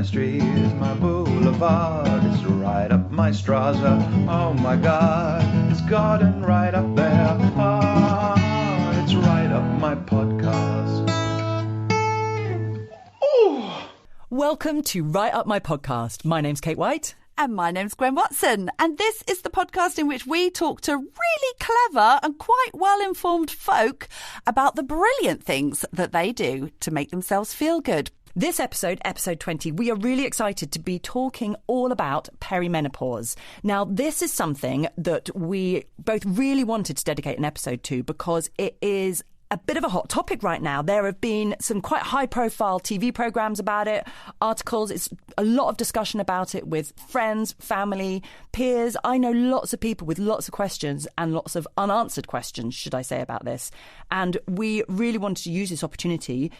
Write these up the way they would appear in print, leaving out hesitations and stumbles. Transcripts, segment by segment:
my street, my boulevard. It's right up my Straza. Oh my God, it's garden right up there. Ah, it's right up my podcast. Ooh. Welcome to Right Up My Podcast. My name's Kate White. And my name's Gwen Watson. And this is the podcast in which we talk to really clever and quite well-informed folk about the brilliant things that they do to make themselves feel good. This episode, episode 20, we are really excited to be talking all about perimenopause. Now, this is something that we both really wanted to dedicate an episode to because it is a bit of a hot topic right now. There have been some quite high-profile TV programmes about it, articles. It's a lot of discussion about it with friends, family, peers. I know lots of people with lots of questions and lots of unanswered questions, should I say, about this. And we really wanted to use this opportunity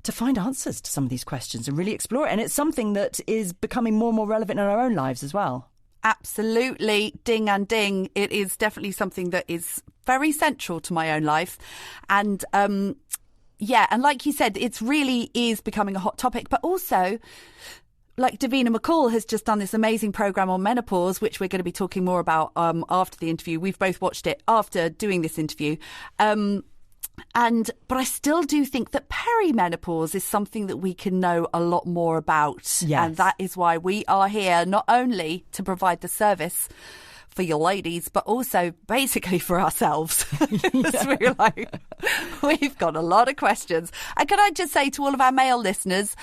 to find answers to some of these questions and really explore it. And it's something that is becoming more and more relevant in our own lives as well. Absolutely. Ding and ding. It is definitely something that is very central to my own life. And and like you said, it really is becoming a hot topic. But also, like Davina McCall has just done this amazing programme on menopause, which we're going to be talking more about after the interview. We've both watched it after doing this interview. But I still do think that perimenopause is something that we can know a lot more about. Yes. And that is why we are here, not only to provide the service for your ladies, but also basically for ourselves. We've got a lot of questions. And can I just say to all of our male listeners,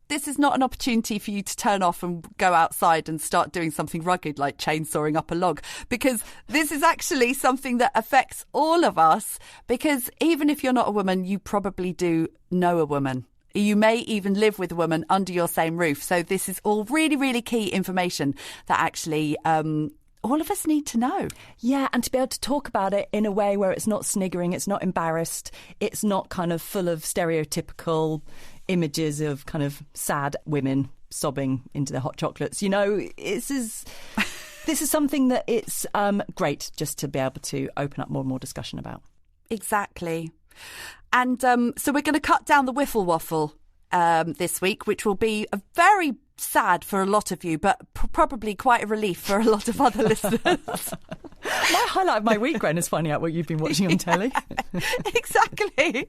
this is not an opportunity for you to turn off and go outside and start doing something rugged like chainsawing up a log, because this is actually something that affects all of us, because even if you're not a woman, you probably do know a woman. You may even live with a woman under your same roof. So this is all really, really key information that actually all of us need to know. Yeah, and to be able to talk about it in a way where it's not sniggering, it's not embarrassed, it's not kind of full of stereotypical images of kind of sad women sobbing into their hot chocolates. You know, this is something that it's great just to be able to open up more and more discussion about. Exactly. And so we're going to cut down the wiffle waffle this week, which will be a very sad for a lot of you, but probably quite a relief for a lot of other listeners. My highlight of my week, Gwen, is finding out what you've been watching on telly. Exactly.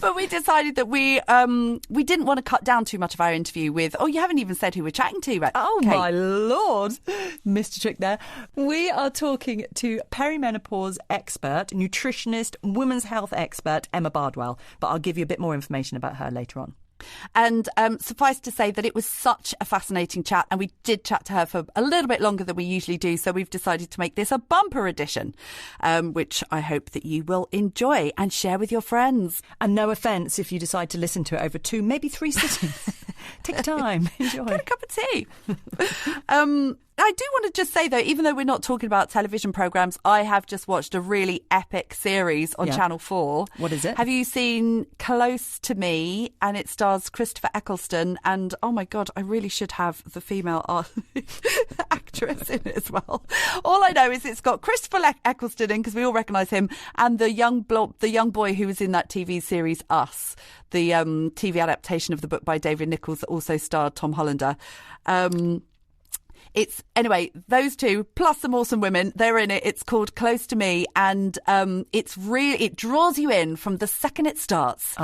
But we decided that we didn't want to cut down too much of our interview with, you haven't even said who we're chatting to. But, oh, Kate. My Lord. Missed a trick there. We are talking to perimenopause expert, nutritionist, women's health expert, Emma Bardwell. But I'll give you a bit more information about her later on. And suffice to say that it was such a fascinating chat, and we did chat to her for a little bit longer than we usually do, so we've decided to make this a bumper edition, which I hope that you will enjoy and share with your friends. And no offence if you decide to listen to it over 2, maybe 3 sittings. Take your time, enjoy. Get a cup of tea. I do want to just say, though, even though we're not talking about television programmes, I have just watched a really epic series on Channel 4. What is it? Have you seen Close to Me? And it stars Christopher Eccleston. And, oh, my God, I really should have the female actress in it as well. All I know is it's got Christopher Eccleston in, because we all recognise him, and the young boy who was in that TV series Us, the TV adaptation of the book by David Nichols that also starred Tom Hollander. It's anyway, those two plus some awesome women, they're in it. It's called Close to Me, and it draws you in from the second it starts.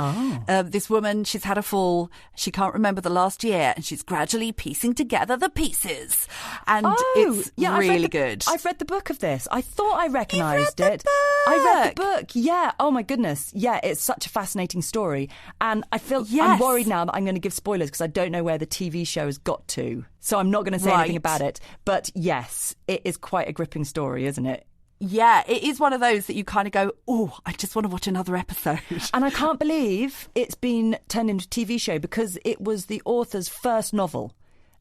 This woman, she's had a fall, she can't remember the last year, and she's gradually piecing together the pieces, and it's really good. I've read the book of this. I thought I recognised it. I read the book. Yeah. Oh my goodness. Yeah, it's such a fascinating story, and I feel I'm worried now that I'm going to give spoilers because I don't know where the TV show has got to. So I'm not going to say anything about it. But yes, it is quite a gripping story, isn't it? Yeah, it is one of those that you kind of go, I just want to watch another episode. And I can't believe it's been turned into a TV show, because it was the author's first novel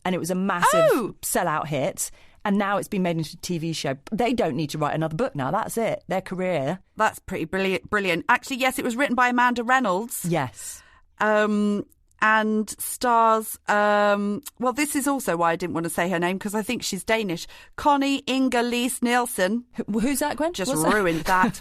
and it was a massive sellout hit. And now it's been made into a TV show. They don't need to write another book now. That's it. Their career. That's pretty brilliant. Actually, yes, it was written by Amanda Reynolds. Yes. and stars, well, this is also why I didn't want to say her name, because I think she's Danish, Connie Inga-Lise Nielsen. Who's that, Gwen? Just ruined that.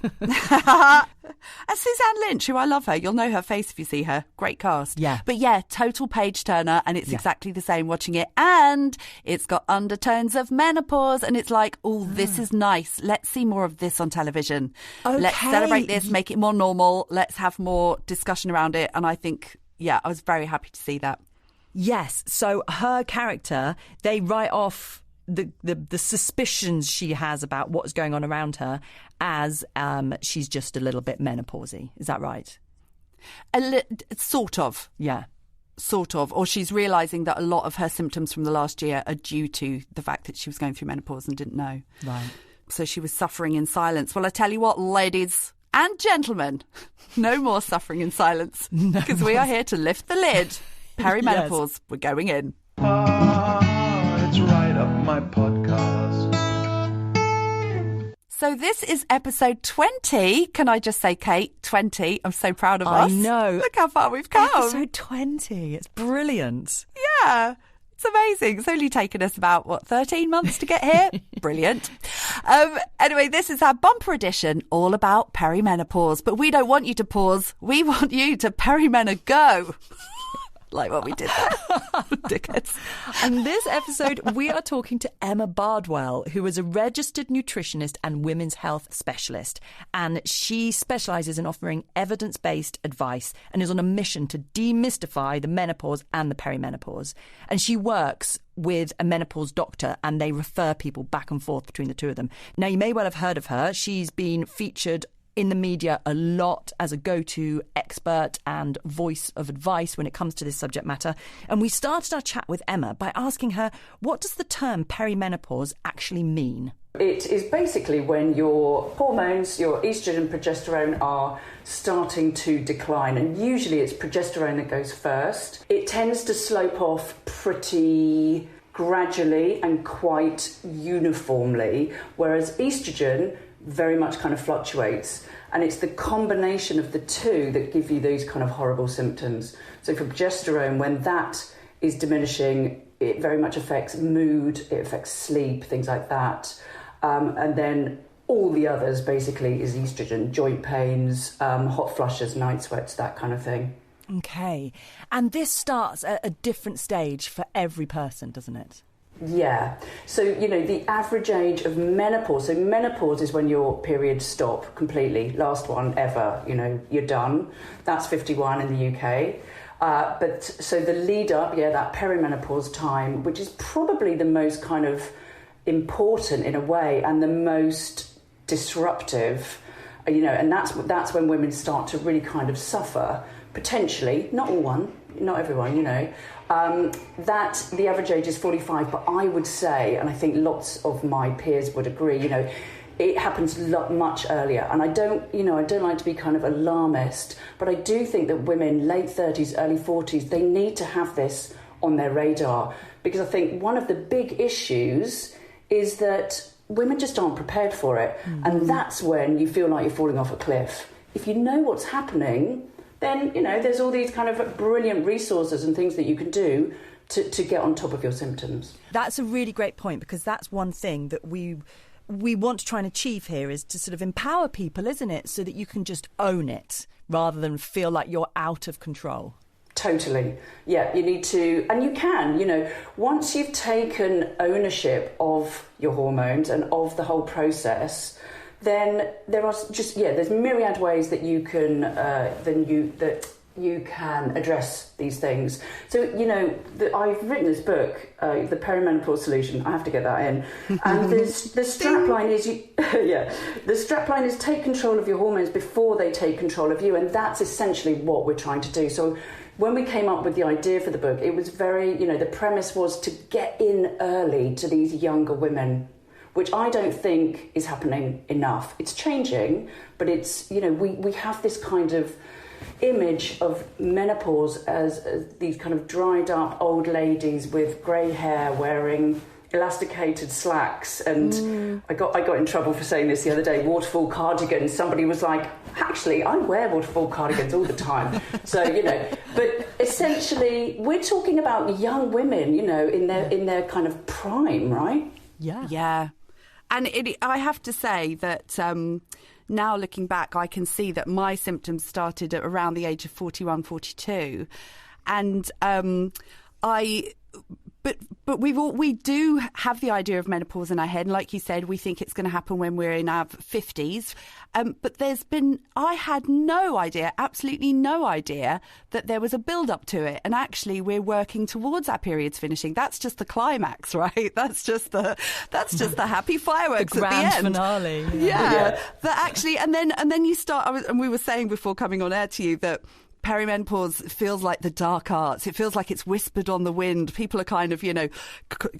And Suzanne Lynch, who I love her. You'll know her face if you see her. Great cast. Yeah. But yeah, total page turner, and it's exactly the same watching it. And it's got undertones of menopause, and it's like, oh, this is nice. Let's see more of this on television. Okay. Let's celebrate this, make it more normal. Let's have more discussion around it. And I think, yeah, I was very happy to see that. Yes. So her character, they write off the suspicions she has about what's going on around her as she's just a little bit menopausey. Is that right? Sort of. Yeah. Sort of. Or she's realising that a lot of her symptoms from the last year are due to the fact that she was going through menopause and didn't know. Right. So she was suffering in silence. Well, I tell you what, ladies and gentlemen, no more suffering in silence, because we are here to lift the lid. Perimenopause, yes. We're going in. It's right up my podcast. So this is episode 20. Can I just say, Kate, 20. I'm so proud of us. I know. Look how far we've come. Episode 20. It's brilliant. Yeah. It's amazing. It's only taken us about, 13 months to get here? Brilliant. Anyway, this is our bumper edition, all about perimenopause. But we don't want you to pause. We want you to Perimeno-go. Like what we did there. Dickheads. And this episode, we are talking to Emma Bardwell, who is a registered nutritionist and women's health specialist. And she specialises in offering evidence-based advice and is on a mission to demystify the menopause and the perimenopause. And she works with a menopause doctor, and they refer people back and forth between the two of them. Now, you may well have heard of her. She's been featured in the media a lot as a go-to expert and voice of advice when it comes to this subject matter. And we started our chat with Emma by asking her, what does the term perimenopause actually mean? It is basically when your hormones, your estrogen and progesterone, are starting to decline. And usually it's progesterone that goes first. It tends to slope off pretty gradually and quite uniformly, whereas estrogen very much kind of fluctuates, and it's the combination of the two that give you those kind of horrible symptoms. So for progesterone, when that is diminishing, it very much affects mood, it affects sleep, things like that, and then all the others basically is estrogen, joint pains, hot flushes, night sweats, that kind of thing. Okay, and this starts at a different stage for every person, doesn't it? Yeah. So, the average age of menopause. So menopause is when your periods stop completely. Last one ever, you're done. That's 51 in the UK. But so the lead up, that perimenopause time, which is probably the most kind of important in a way and the most disruptive, and that's when women start to really kind of suffer, potentially, not everyone, that the average age is 45, but I would say, and I think lots of my peers would agree, it happens much earlier. And I don't like to be kind of alarmist, but I do think that women late 30s, early 40s, they need to have this on their radar, because I think one of the big issues is that women just aren't prepared for it. Mm-hmm. And that's when you feel like you're falling off a cliff. If you know what's happening, then, there's all these kind of brilliant resources and things that you can do to get on top of your symptoms. That's a really great point, because that's one thing that we want to try and achieve here, is to sort of empower people, isn't it? So that you can just own it rather than feel like you're out of control. Totally. Yeah, you need to, and you can, once you've taken ownership of your hormones and of the whole process, then there are there's myriad ways that you can you can address these things. So I've written this book, the Perimenopause Solution. I have to get that in. And the strapline is the strapline is take control of your hormones before they take control of you, and that's essentially what we're trying to do. So when we came up with the idea for the book, it was very the premise was to get in early to these younger women, which I don't think is happening enough. It's changing, but it's, we have this kind of image of menopause as these kind of dried up old ladies with grey hair wearing elasticated slacks, and I got in trouble for saying this the other day. Waterfall cardigans. Somebody was like, "Actually, I wear waterfall cardigans all the time." So but essentially, we're talking about young women, in their kind of prime, right? Yeah. And I have to say that now looking back, I can see that my symptoms started at around the age of 41, 42, and But we do have the idea of menopause in our head. And like you said, we think it's going to happen when we're in our 50s. But I had no idea, absolutely no idea, that there was a build-up to it. And actually, we're working towards our periods finishing. That's just the climax, right? That's just the happy fireworks the grand at the end. Finale. Yeah. That actually, and then you start. And we were saying before coming on air to you that perimenopause feels like the dark arts. It feels like it's whispered on the wind. People are kind of,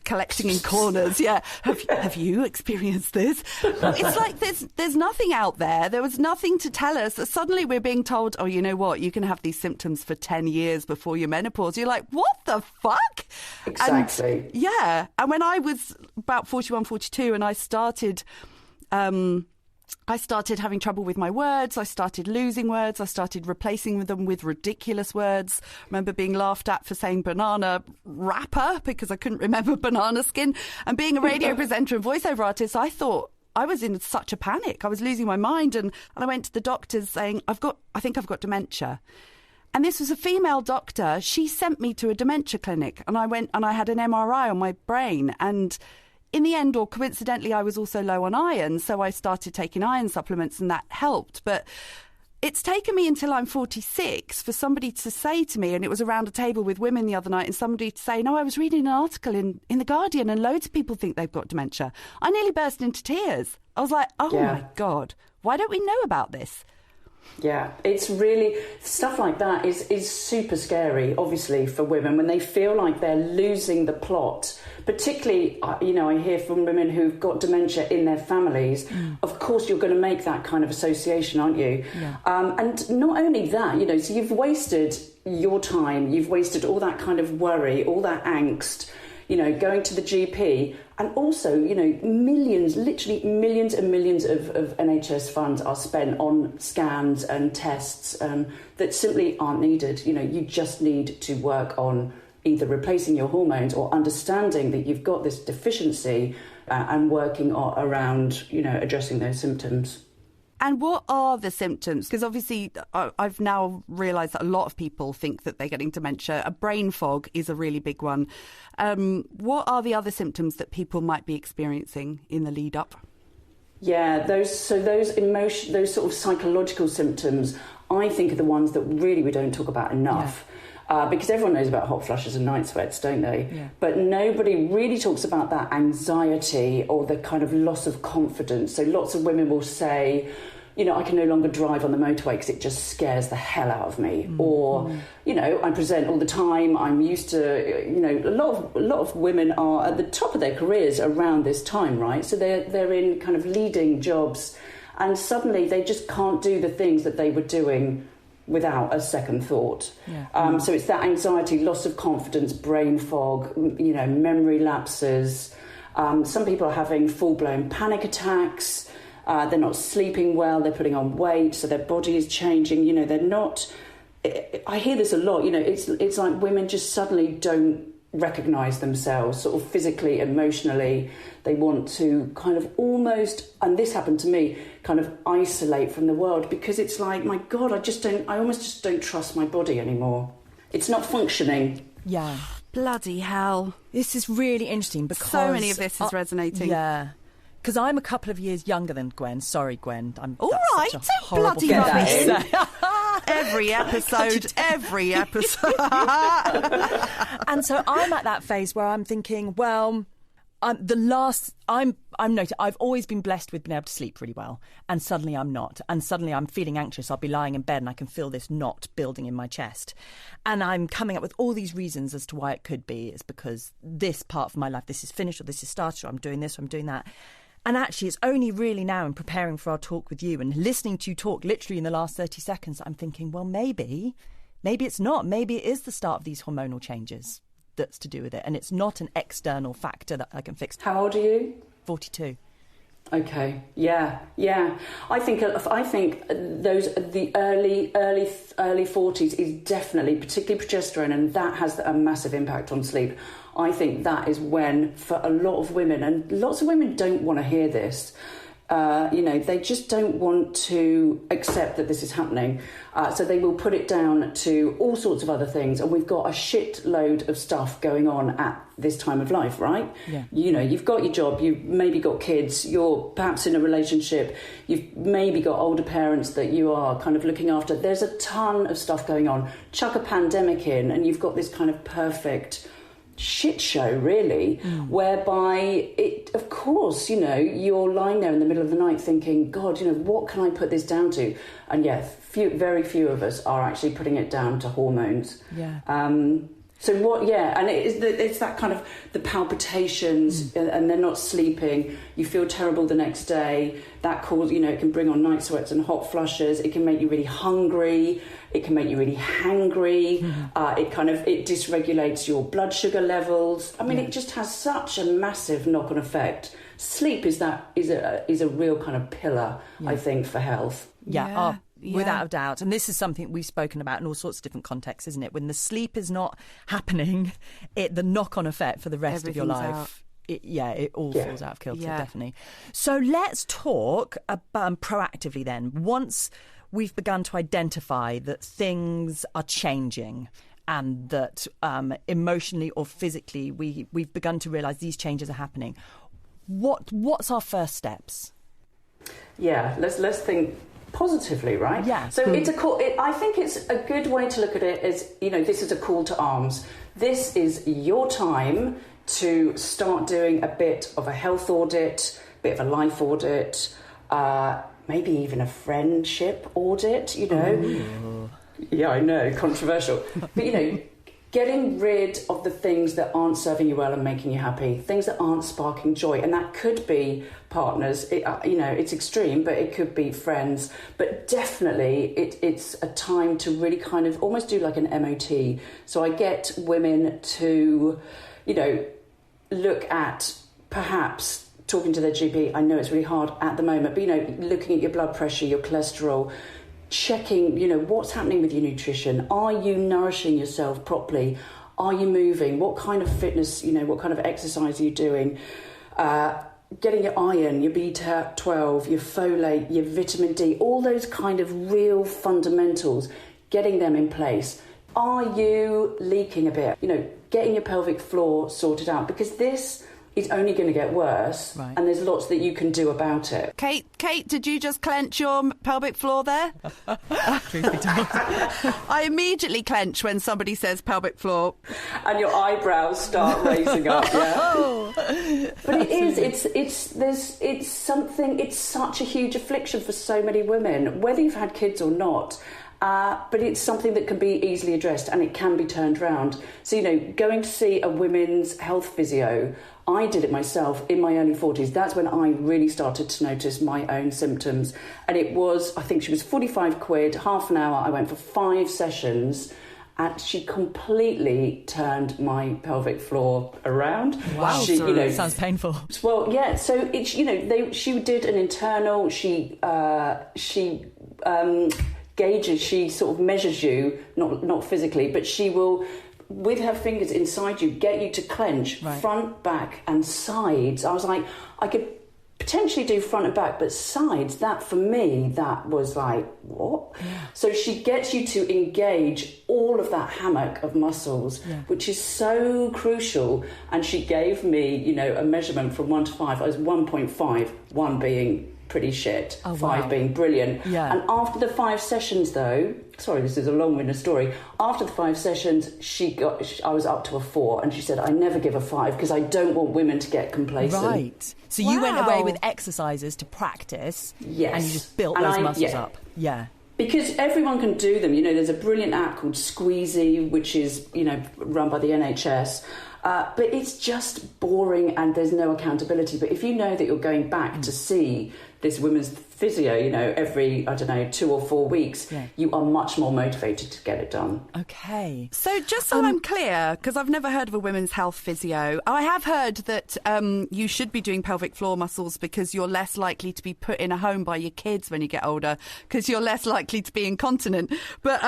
collecting in corners. Yeah. Have you experienced this? It's like there's nothing out there. There was nothing to tell us. Suddenly we're being told, oh, you know what? You can have these symptoms for 10 years before your menopause. You're like, what the fuck? Exactly. And, and when I was about 41, 42 and I started having trouble with my words. I started losing words. I started replacing them with ridiculous words. I remember being laughed at for saying banana wrapper because I couldn't remember banana skin. And being a radio presenter and voiceover artist, I thought I was in such a panic. I was losing my mind. And I went to the doctors saying, I think I've got dementia. And this was a female doctor. She sent me to a dementia clinic. And I went and I had an MRI on my brain. And in the end, or coincidentally, I was also low on iron, so I started taking iron supplements and that helped. But it's taken me until I'm 46 for somebody to say to me, and it was around a table with women the other night, and somebody to say, no, I was reading an article in The Guardian and loads of people think they've got dementia. I nearly burst into tears. I was like, oh my God, why don't we know about this? Yeah, it's really, stuff like that is super scary, obviously, for women when they feel like they're losing the plot. Particularly, I hear from women who've got dementia in their families. Of course, you're going to make that kind of association, aren't you? Yeah. And not only that, so you've wasted your time, you've wasted all that kind of worry, all that angst, going to the GP. And also, literally millions and millions of NHS funds are spent on scans and tests that simply aren't needed. You just need to work on either replacing your hormones or understanding that you've got this deficiency and working around, addressing those symptoms. And what are the symptoms? Because obviously I've now realised that a lot of people think that they're getting dementia. A brain fog is a really big one. What are the other symptoms that people might be experiencing in the lead up? Yeah, those sort of psychological symptoms, I think, are the ones that really we don't talk about enough. Yeah. Because everyone knows about hot flushes and night sweats, don't they? Yeah. But nobody really talks about that anxiety or the kind of loss of confidence. So lots of women will say, I can no longer drive on the motorway because it just scares the hell out of me. Or, I present all the time. I'm used to, a lot of women are at the top of their careers around this time, right? So they're in kind of leading jobs, and suddenly they just can't do the things that they were doing without a second thought. Yeah. So it's that anxiety, loss of confidence, brain fog, memory lapses. Some people are having full-blown panic attacks. They're not sleeping well. They're putting on weight, so their body is changing. They're not. I hear this a lot. It's like women just suddenly don't recognise themselves, sort of physically, emotionally. They want to kind of almost, and this happened to me, kind of isolate from the world because it's like, my God, I almost just don't trust my body anymore. It's not functioning. Yeah. Bloody hell. This is really interesting because so many of this is resonating. Yeah. Because I'm a couple of yeyears younger than Gwen. Sorry, Gwen. All right, don't bloody rub it in. Every episode. And so I'm at that phase where I'm thinking, well, I've always been blessed with being able to sleep really well, and suddenly I'm not, and suddenly I'm feeling anxious. I'll be lying in bed and I can feel this knot building in my chest, and I'm coming up with all these reasons as to why it could be. It's because this part of my life, this is finished, or this is started, or I'm doing this, or I'm doing that. And actually, it's only really now in preparing for our talk with you and listening to you talk literally in the last 30 seconds, I'm thinking, well, maybe it's not. Maybe it is the start of these hormonal changes. that's to do with it, and it's not an external factor that I can fix. How old are you? 42. Okay. Yeah. I think the early 40s is definitely, particularly progesterone, and that has a massive impact on sleep. I think that is when, for a lot of women, and lots of women don't want to hear this. They just don't want to accept that this is happening. So they will put it down to all sorts of other things. And we've got a shitload of stuff going on at this time of life, right? Yeah. You've got your job, you've maybe got kids, you're perhaps in a relationship, you've maybe got older parents that you are kind of looking after. There's a ton of stuff going on. Chuck a pandemic in and you've got this kind of perfect shit show, really, whereby it, of course, you're lying there in the middle of the night thinking, God, what can I put this down to? And very few of us are actually putting it down to hormones. Yeah. And it's that kind of the palpitations and they're not sleeping. You feel terrible the next day. That cause, it can bring on night sweats and hot flushes. It can make you really hungry. It can make you really hangry. It dysregulates your blood sugar levels. I mean, it just has such a massive knock-on effect. Sleep is a real kind of pillar, I think, for health. Yeah. Without a doubt. And this is something we've spoken about in all sorts of different contexts, isn't it? When the sleep is not happening, the knock-on effect for the rest of your life, it all falls out of kilter, definitely. So let's talk about proactively then. Once we've begun to identify that things are changing and that emotionally or physically we've begun to realise these changes are happening, what's our first steps? Yeah, let's think positively, right? Yeah. So it's I think it's a good way to look at it is, this is a call to arms. This is your time to start doing a bit of a health audit, a bit of a life audit, maybe even a friendship audit, Ooh. Yeah, I know, controversial. But, getting rid of the things that aren't serving you well and making you happy, things that aren't sparking joy. And that could be partners. It's extreme, but it could be friends. But definitely it's a time to really kind of almost do like an MOT. So I get women to, look at perhaps talking to their GP. I know it's really hard at the moment, but, looking at your blood pressure, your cholesterol, checking, what's happening with your nutrition. Are you nourishing yourself properly? Are you moving? What kind of fitness, what kind of exercise are you doing? Getting your iron, your B12, your folate, your vitamin D, all those kind of real fundamentals, getting them in place. Are you leaking a bit? Getting your pelvic floor sorted out, because this is only going to get worse, right, and there's lots that you can do about it. Kate, did you just clench your pelvic floor there? Truth be told. I immediately clench when somebody says pelvic floor. And your eyebrows start raising up, yeah. But it is, it's such a huge affliction for so many women, whether you've had kids or not. But it's something that can be easily addressed and it can be turned around. So, going to see a women's health physio, I did it myself in my early 40s. That's when I really started to notice my own symptoms. And it was, I think she was £45, half an hour. I went for 5 sessions and she completely turned my pelvic floor around. Wow, sounds painful. Well, yeah, so it's, she did an internal, gauges, she sort of measures you, not physically, but she will, with her fingers inside you, get you to clench, right, front, back and sides. I was like, I could potentially do front and back, but sides, that for me, that was like, what? Yeah. So she gets you to engage all of that hammock of muscles, yeah, which is so crucial. And she gave me, a measurement from 1 to 5. I was 1.5, 1 being pretty shit, 5 being brilliant. Yeah. And after the 5 sessions, though, sorry, this is a long-winded story. After the 5 sessions, I was up to a 4, and she said, I never give a 5 because I don't want women to get complacent. Right. So you went away with exercises to practice, yes, and you just built those muscles up. Yeah. Because everyone can do them. There's a brilliant app called Squeezy, which is, run by the NHS. But it's just boring and there's no accountability. But if you know that you're going back to see this women's physio, every, 2 or 4 weeks, you are much more motivated to get it done. Okay. So just so I'm clear, because I've never heard of a women's health physio, I have heard that you should be doing pelvic floor muscles because you're less likely to be put in a home by your kids when you get older, because you're less likely to be incontinent. But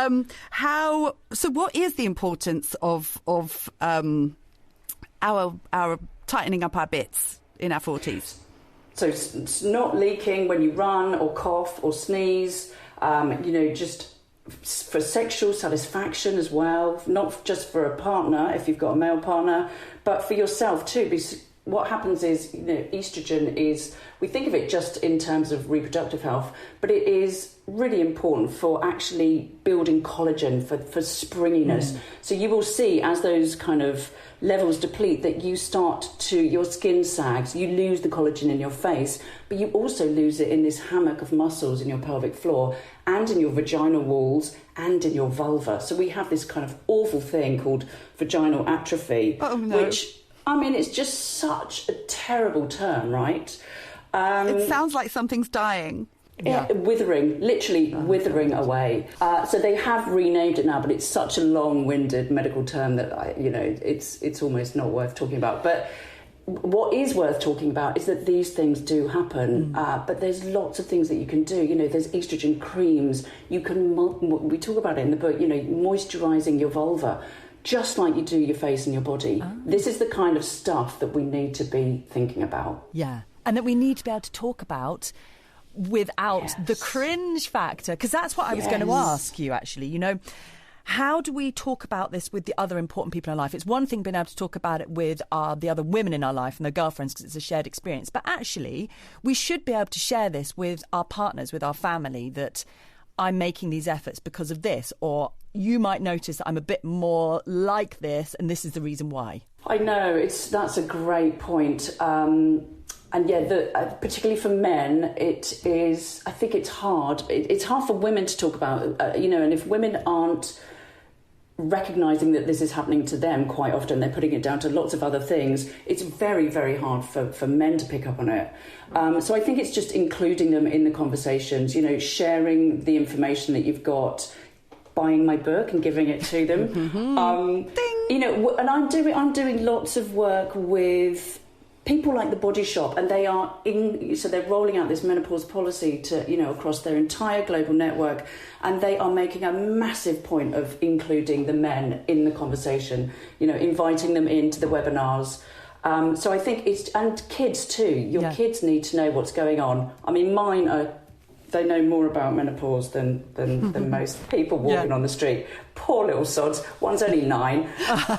so what is the importance of our tightening up our bits in our 40s? So it's not leaking when you run or cough or sneeze, just for sexual satisfaction as well, not just for a partner if you've got a male partner, but for yourself too. Because what happens is, estrogen is, we think of it just in terms of reproductive health, but it is really important for actually building collagen, for springiness. So you will see as those kind of levels deplete that your skin sags, you lose the collagen in your face, but you also lose it in this hammock of muscles in your pelvic floor and in your vaginal walls and in your vulva. So we have this kind of awful thing called vaginal atrophy, which, it's just such a terrible term, right? It sounds like something's dying. Yeah, withering, literally withering away. So they have renamed it now, but it's such a long-winded medical term that it's almost not worth talking about. But what is worth talking about is that these things do happen. But there's lots of things that you can do. There's estrogen creams. You can we talk about it in the book. Moisturising your vulva, just like you do your face and your body. This is the kind of stuff that we need to be thinking about. Yeah, and that we need to be able to talk about without the cringe factor, because that's what I was going to ask you, actually. How do we talk about this with the other important people in our life? It's one thing being able to talk about it with the other women in our life and their girlfriends because it's a shared experience, but actually we should be able to share this with our partners, with our family, that I'm making these efforts because of this, or you might notice that I'm a bit more like this and this is the reason why. I know, that's a great point. And particularly for men, it is, I think it's hard. It's hard for women to talk about, and if women aren't recognising that this is happening to them quite often, they're putting it down to lots of other things, it's very, very hard for men to pick up on it. So I think it's just including them in the conversations, sharing the information that you've got, buying my book and giving it to them. Ding! And I'm doing lots of work with people like the Body Shop, and they're rolling out this menopause policy to, across their entire global network, and they are making a massive point of including the men in the conversation, inviting them into the webinars. So I think and kids too. Your kids need to know what's going on. Mine they know more about menopause than most people walking on the street. Poor little sods. One's only 9,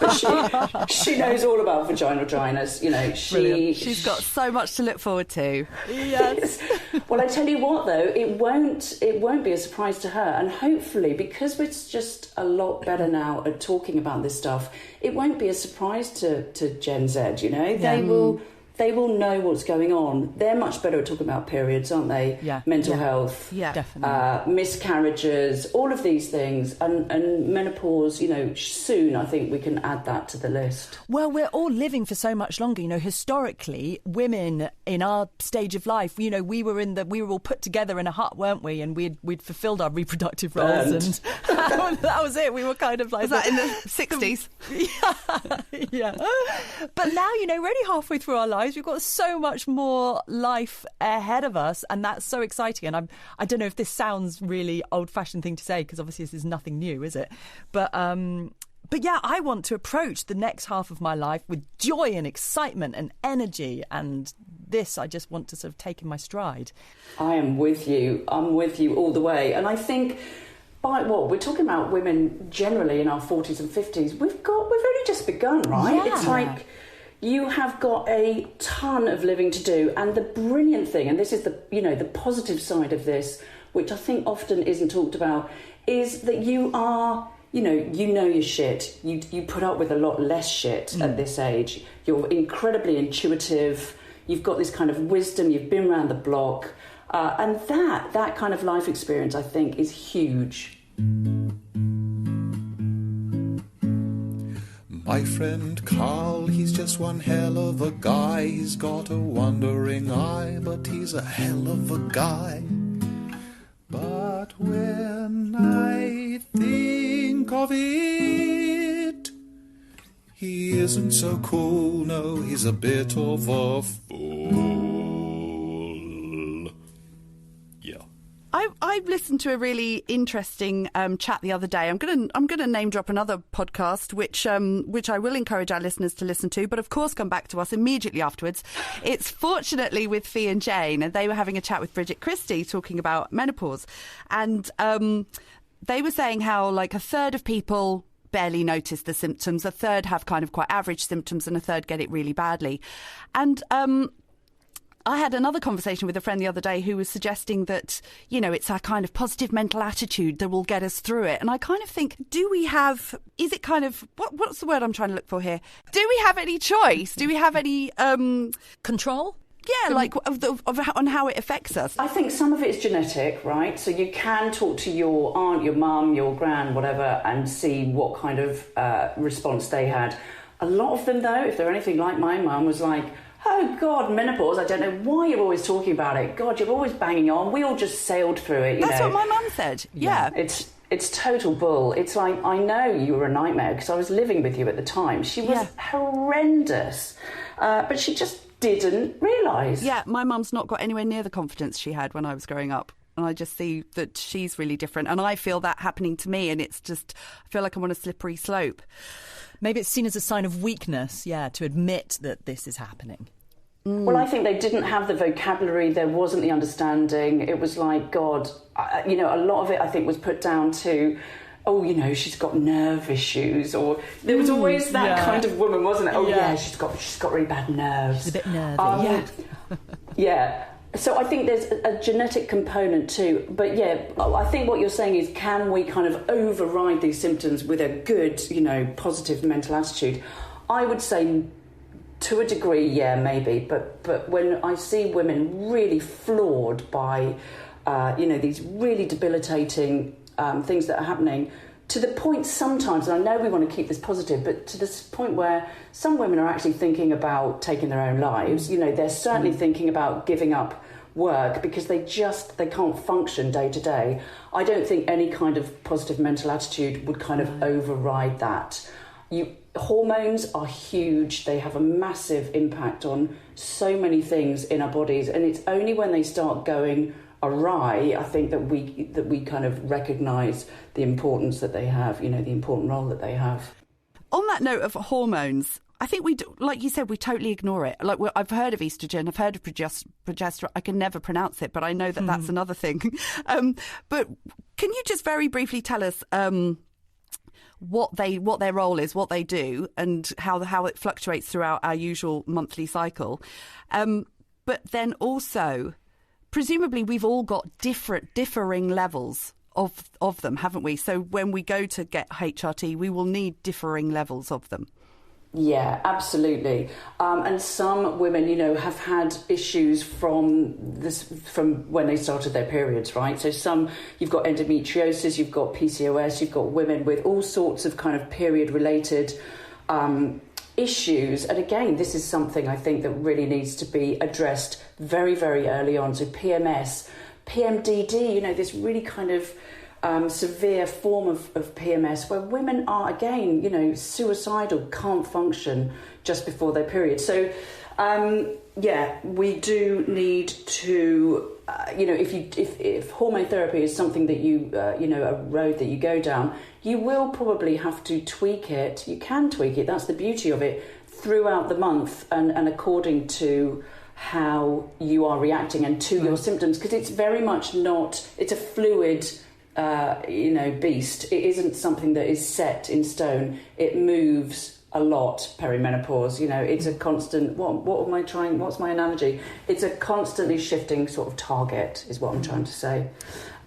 but she knows all about vaginal dryness. She's got so much to look forward to. Yes. Well, I tell you what, though, it won't be a surprise to her, and hopefully, because we're just a lot better now at talking about this stuff, it won't be a surprise to Gen Z. They will know what's going on. They're much better at talking about periods, aren't they? Yeah. Mental health, definitely. Miscarriages, all of these things. And menopause, soon I think we can add that to the list. Well, we're all living for so much longer. Historically, women in our stage of life, we were all put together in a hut, weren't we? And we'd fulfilled our reproductive roles, and that was it. We were kind of like... Was that in the 60s? Yeah. But now, we're only halfway through our lives. We've got so much more life ahead of us, and that's so exciting. And I don't know if this sounds really old-fashioned thing to say, because obviously this is nothing new, is it? But yeah, I want to approach the next half of my life with joy and excitement and energy, and this I just want to sort of take in my stride. I am with you. I'm with you all the way. And I think we're talking about women generally in our 40s and 50s. We've only just begun, right? Yeah. It's like you have got a ton of living to do, and the brilliant thing, and this is the positive side of this, which I think often isn't talked about, is that you are, you know your shit. You put up with a lot less shit at this age. You're incredibly intuitive. You've got this kind of wisdom. You've been around the block, and that kind of life experience, I think, is huge. My friend Carl, he's just one hell of a guy. He's got a wandering eye, but he's a hell of a guy. But when I think of it, he isn't so cool, no, he's a bit of a fool. Yeah. I listened to a really interesting chat the other day. I'm gonna name drop another podcast, which I will encourage our listeners to listen to, but of course come back to us immediately afterwards. It's Fortunately with Fee and Jane, and they were having a chat with Bridget Christie talking about menopause, and they were saying how like a third of people barely notice the symptoms, a third have kind of quite average symptoms, and a third get it really badly. And I had another conversation with a friend the other day who was suggesting that, you know, it's our kind of positive mental attitude that will get us through it. And I kind of think, is it kind of, what's the word I'm trying to look for here? Do we have any choice? Do we have any control? Yeah, like on how it affects us. I think some of it is genetic, right? So you can talk to your aunt, your mum, your gran, whatever, and see what kind of response they had. A lot of them, though, if they're anything like my mum, was like, oh, God, menopause, I don't know why you're always talking about it. God, you're always banging on. We all just sailed through it, That's what my mum said, yeah. It's total bull. It's like, I know you were a nightmare because I was living with you at the time. She was horrendous, but she just didn't realise. Yeah, my mum's not got anywhere near the confidence she had when I was growing up. And I just see that she's really different. And I feel that happening to me. And it's just, I feel like I'm on a slippery slope. Maybe it's seen as a sign of weakness, to admit that this is happening. Well, I think they didn't have the vocabulary. There wasn't the understanding. It was like, God, a lot of it, I think, was put down to, she's got nerve issues, or there was always that kind of woman, wasn't it? Oh, yeah, she's got really bad nerves. She's a bit nervy, yeah. So I think there's a genetic component too. But I think what you're saying is, can we kind of override these symptoms with a good, positive mental attitude? I would say to a degree, maybe. But when I see women really floored by, these really debilitating things that are happening, to the point sometimes, and I know we want to keep this positive, but to this point where some women are actually thinking about taking their own lives. They're certainly thinking about giving up work because they can't function day to day. I don't think any kind of positive mental attitude would kind of override that. Hormones are huge. They have a massive impact on so many things in our bodies, and it's only when they start going awry, I think, that we kind of recognise the importance that they have, the important role that they have. On that note of hormones, I think we do, like you said, we totally ignore it. Like, I've heard of estrogen, I've heard of progesterone. I can never pronounce it, but I know that that's another thing. But can you just very briefly tell us what their role is, what they do, and how it fluctuates throughout our usual monthly cycle? But then also, presumably we've all got differing levels of them, haven't we? So when we go to get HRT, we will need differing levels of them. Yeah, absolutely. And some women, have had issues from when they started their periods, right? So you've got endometriosis, you've got PCOS, you've got women with all sorts of kind of period-related issues. And again, this is something I think that really needs to be addressed very, very early on. So PMS, PMDD, this really kind of severe form of PMS where women are, again, suicidal, can't function just before their period. So, we do need to, if hormone therapy is something that you, a road that you go down, you will probably have to tweak it. You can tweak it. That's the beauty of it throughout the month and according to how you are reacting and to your symptoms, because it's very much it's a fluid beast. It isn't something that is set in stone. It moves a lot, perimenopause. It's a constant, what's my analogy? It's a constantly shifting sort of target is what I'm trying to say.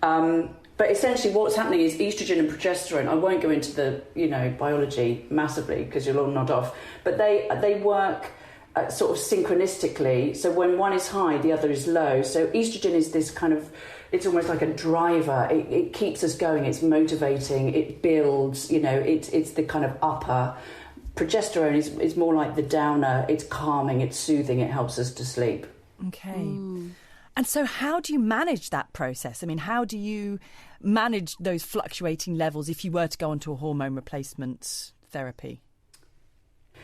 But essentially what's happening is estrogen and progesterone, I won't go into the, biology massively because you'll all nod off, but they work sort of synchronistically. So when one is high, the other is low. So estrogen is this kind of, it's almost like a driver. It keeps us going. It's motivating. It builds. It's the kind of upper. Progesterone is more like the downer. It's calming, it's soothing, it helps us to sleep. Okay. And so how do you manage that process? I mean, how do you manage those fluctuating levels if you were to go onto a hormone replacement therapy?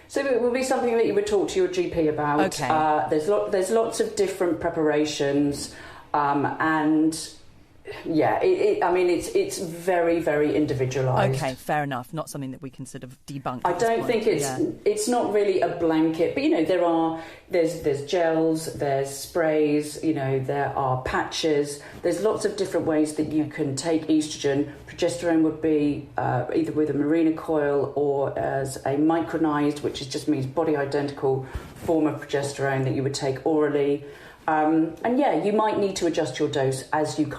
So it will be something that you would talk to your GP about. Okay. There's lots of different preparations, and yeah, it's very, very individualised. Okay, fair enough. Not something that we can sort of debunk. I don't think it's not really a blanket, but there's gels, there's sprays, there are patches. There's lots of different ways that you can take estrogen. Progesterone would be either with a Mirena coil or as a micronized, which just means body identical form of progesterone that you would take orally. You might need to adjust your dose as you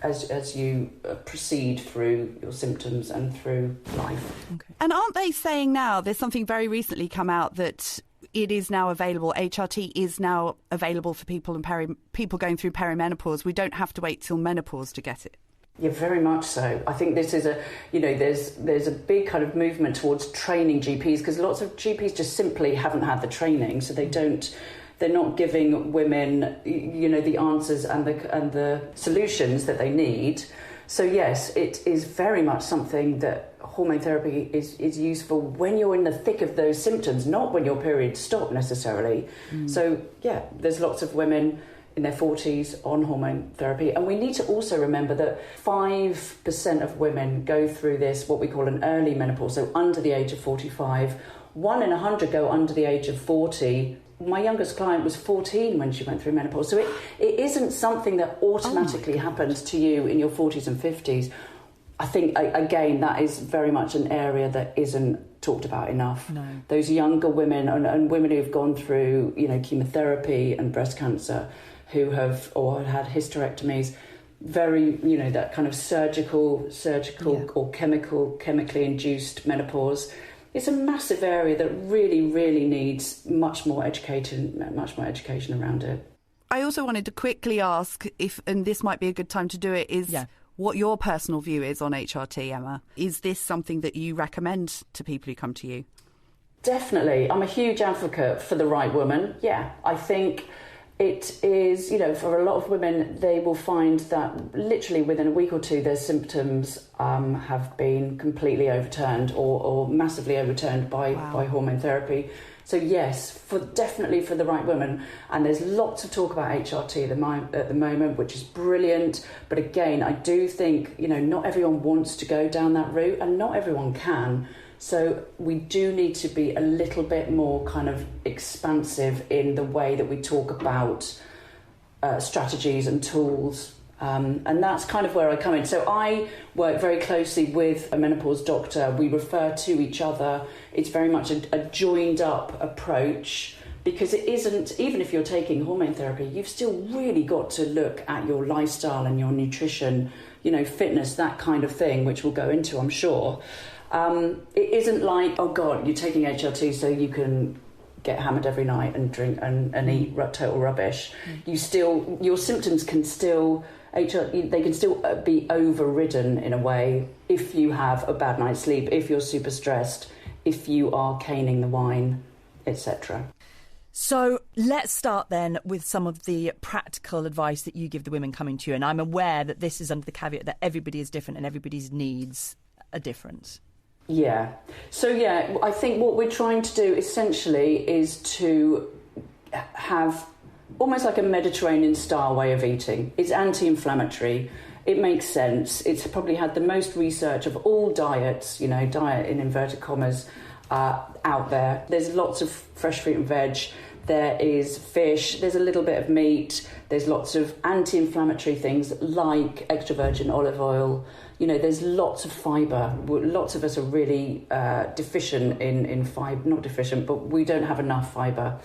as you proceed through your symptoms and through life. Okay. And aren't they saying now, there's something very recently come out that it is now available, HRT is now available for people and people going through perimenopause. We don't have to wait till menopause to get it. Yeah, very much so. I think this is there's a big kind of movement towards training GPs, because lots of GPs just simply haven't had the training, so they're not giving women, the answers and the solutions that they need. So yes, it is very much something that hormone therapy is useful when you're in the thick of those symptoms, not when your periods stop necessarily. So yeah, there's lots of women in their 40s on hormone therapy. And we need to also remember that 5% of women go through this, what we call an early menopause, so under the age of 45. 1 in 100 go under the age of 40. My youngest client was 14 when she went through menopause. So it isn't something that automatically happens to you in your 40s and 50s. I think, again, that is very much an area that isn't talked about enough. No. Those younger women and women who've gone through, chemotherapy and breast cancer, who have or had hysterectomies, very, that kind of surgical or chemically induced menopause. It's a massive area that really, really needs much more education around it. I also wanted to quickly ask and this might be a good time to do it, what your personal view is on HRT, Emma. Is this something that you recommend to people who come to you? Definitely. I'm a huge advocate for the right woman. Yeah, I think it is, for a lot of women, they will find that literally within a week or two, their symptoms have been completely overturned or massively overturned by hormone therapy. So yes, definitely for the right woman. And there's lots of talk about HRT at the moment, which is brilliant. But again, I do think, not everyone wants to go down that route and not everyone can. So we do need to be a little bit more kind of expansive in the way that we talk about strategies and tools. And that's kind of where I come in. So I work very closely with a menopause doctor. We refer to each other. It's very much a joined up approach, because it isn't, even if you're taking hormone therapy, you've still really got to look at your lifestyle and your nutrition, fitness, that kind of thing, which we'll go into, I'm sure. It isn't like, oh God, you're taking HRT so you can get hammered every night and drink and eat total rubbish. Your symptoms can still, they can still be overridden in a way if you have a bad night's sleep, if you're super stressed, if you are caning the wine, etc. So let's start then with some of the practical advice that you give the women coming to you. And I'm aware that this is under the caveat that everybody is different and everybody's needs are different. Yeah. So, I think what we're trying to do essentially is to have almost like a Mediterranean-style way of eating. It's anti-inflammatory. It makes sense. It's probably had the most research of all diets, diet in inverted commas, out there. There's lots of fresh fruit and veg. There is fish. There's a little bit of meat. There's lots of anti-inflammatory things like extra virgin olive oil. There's lots of fibre. Lots of us are really deficient in fibre. Not deficient, but we don't have enough fibre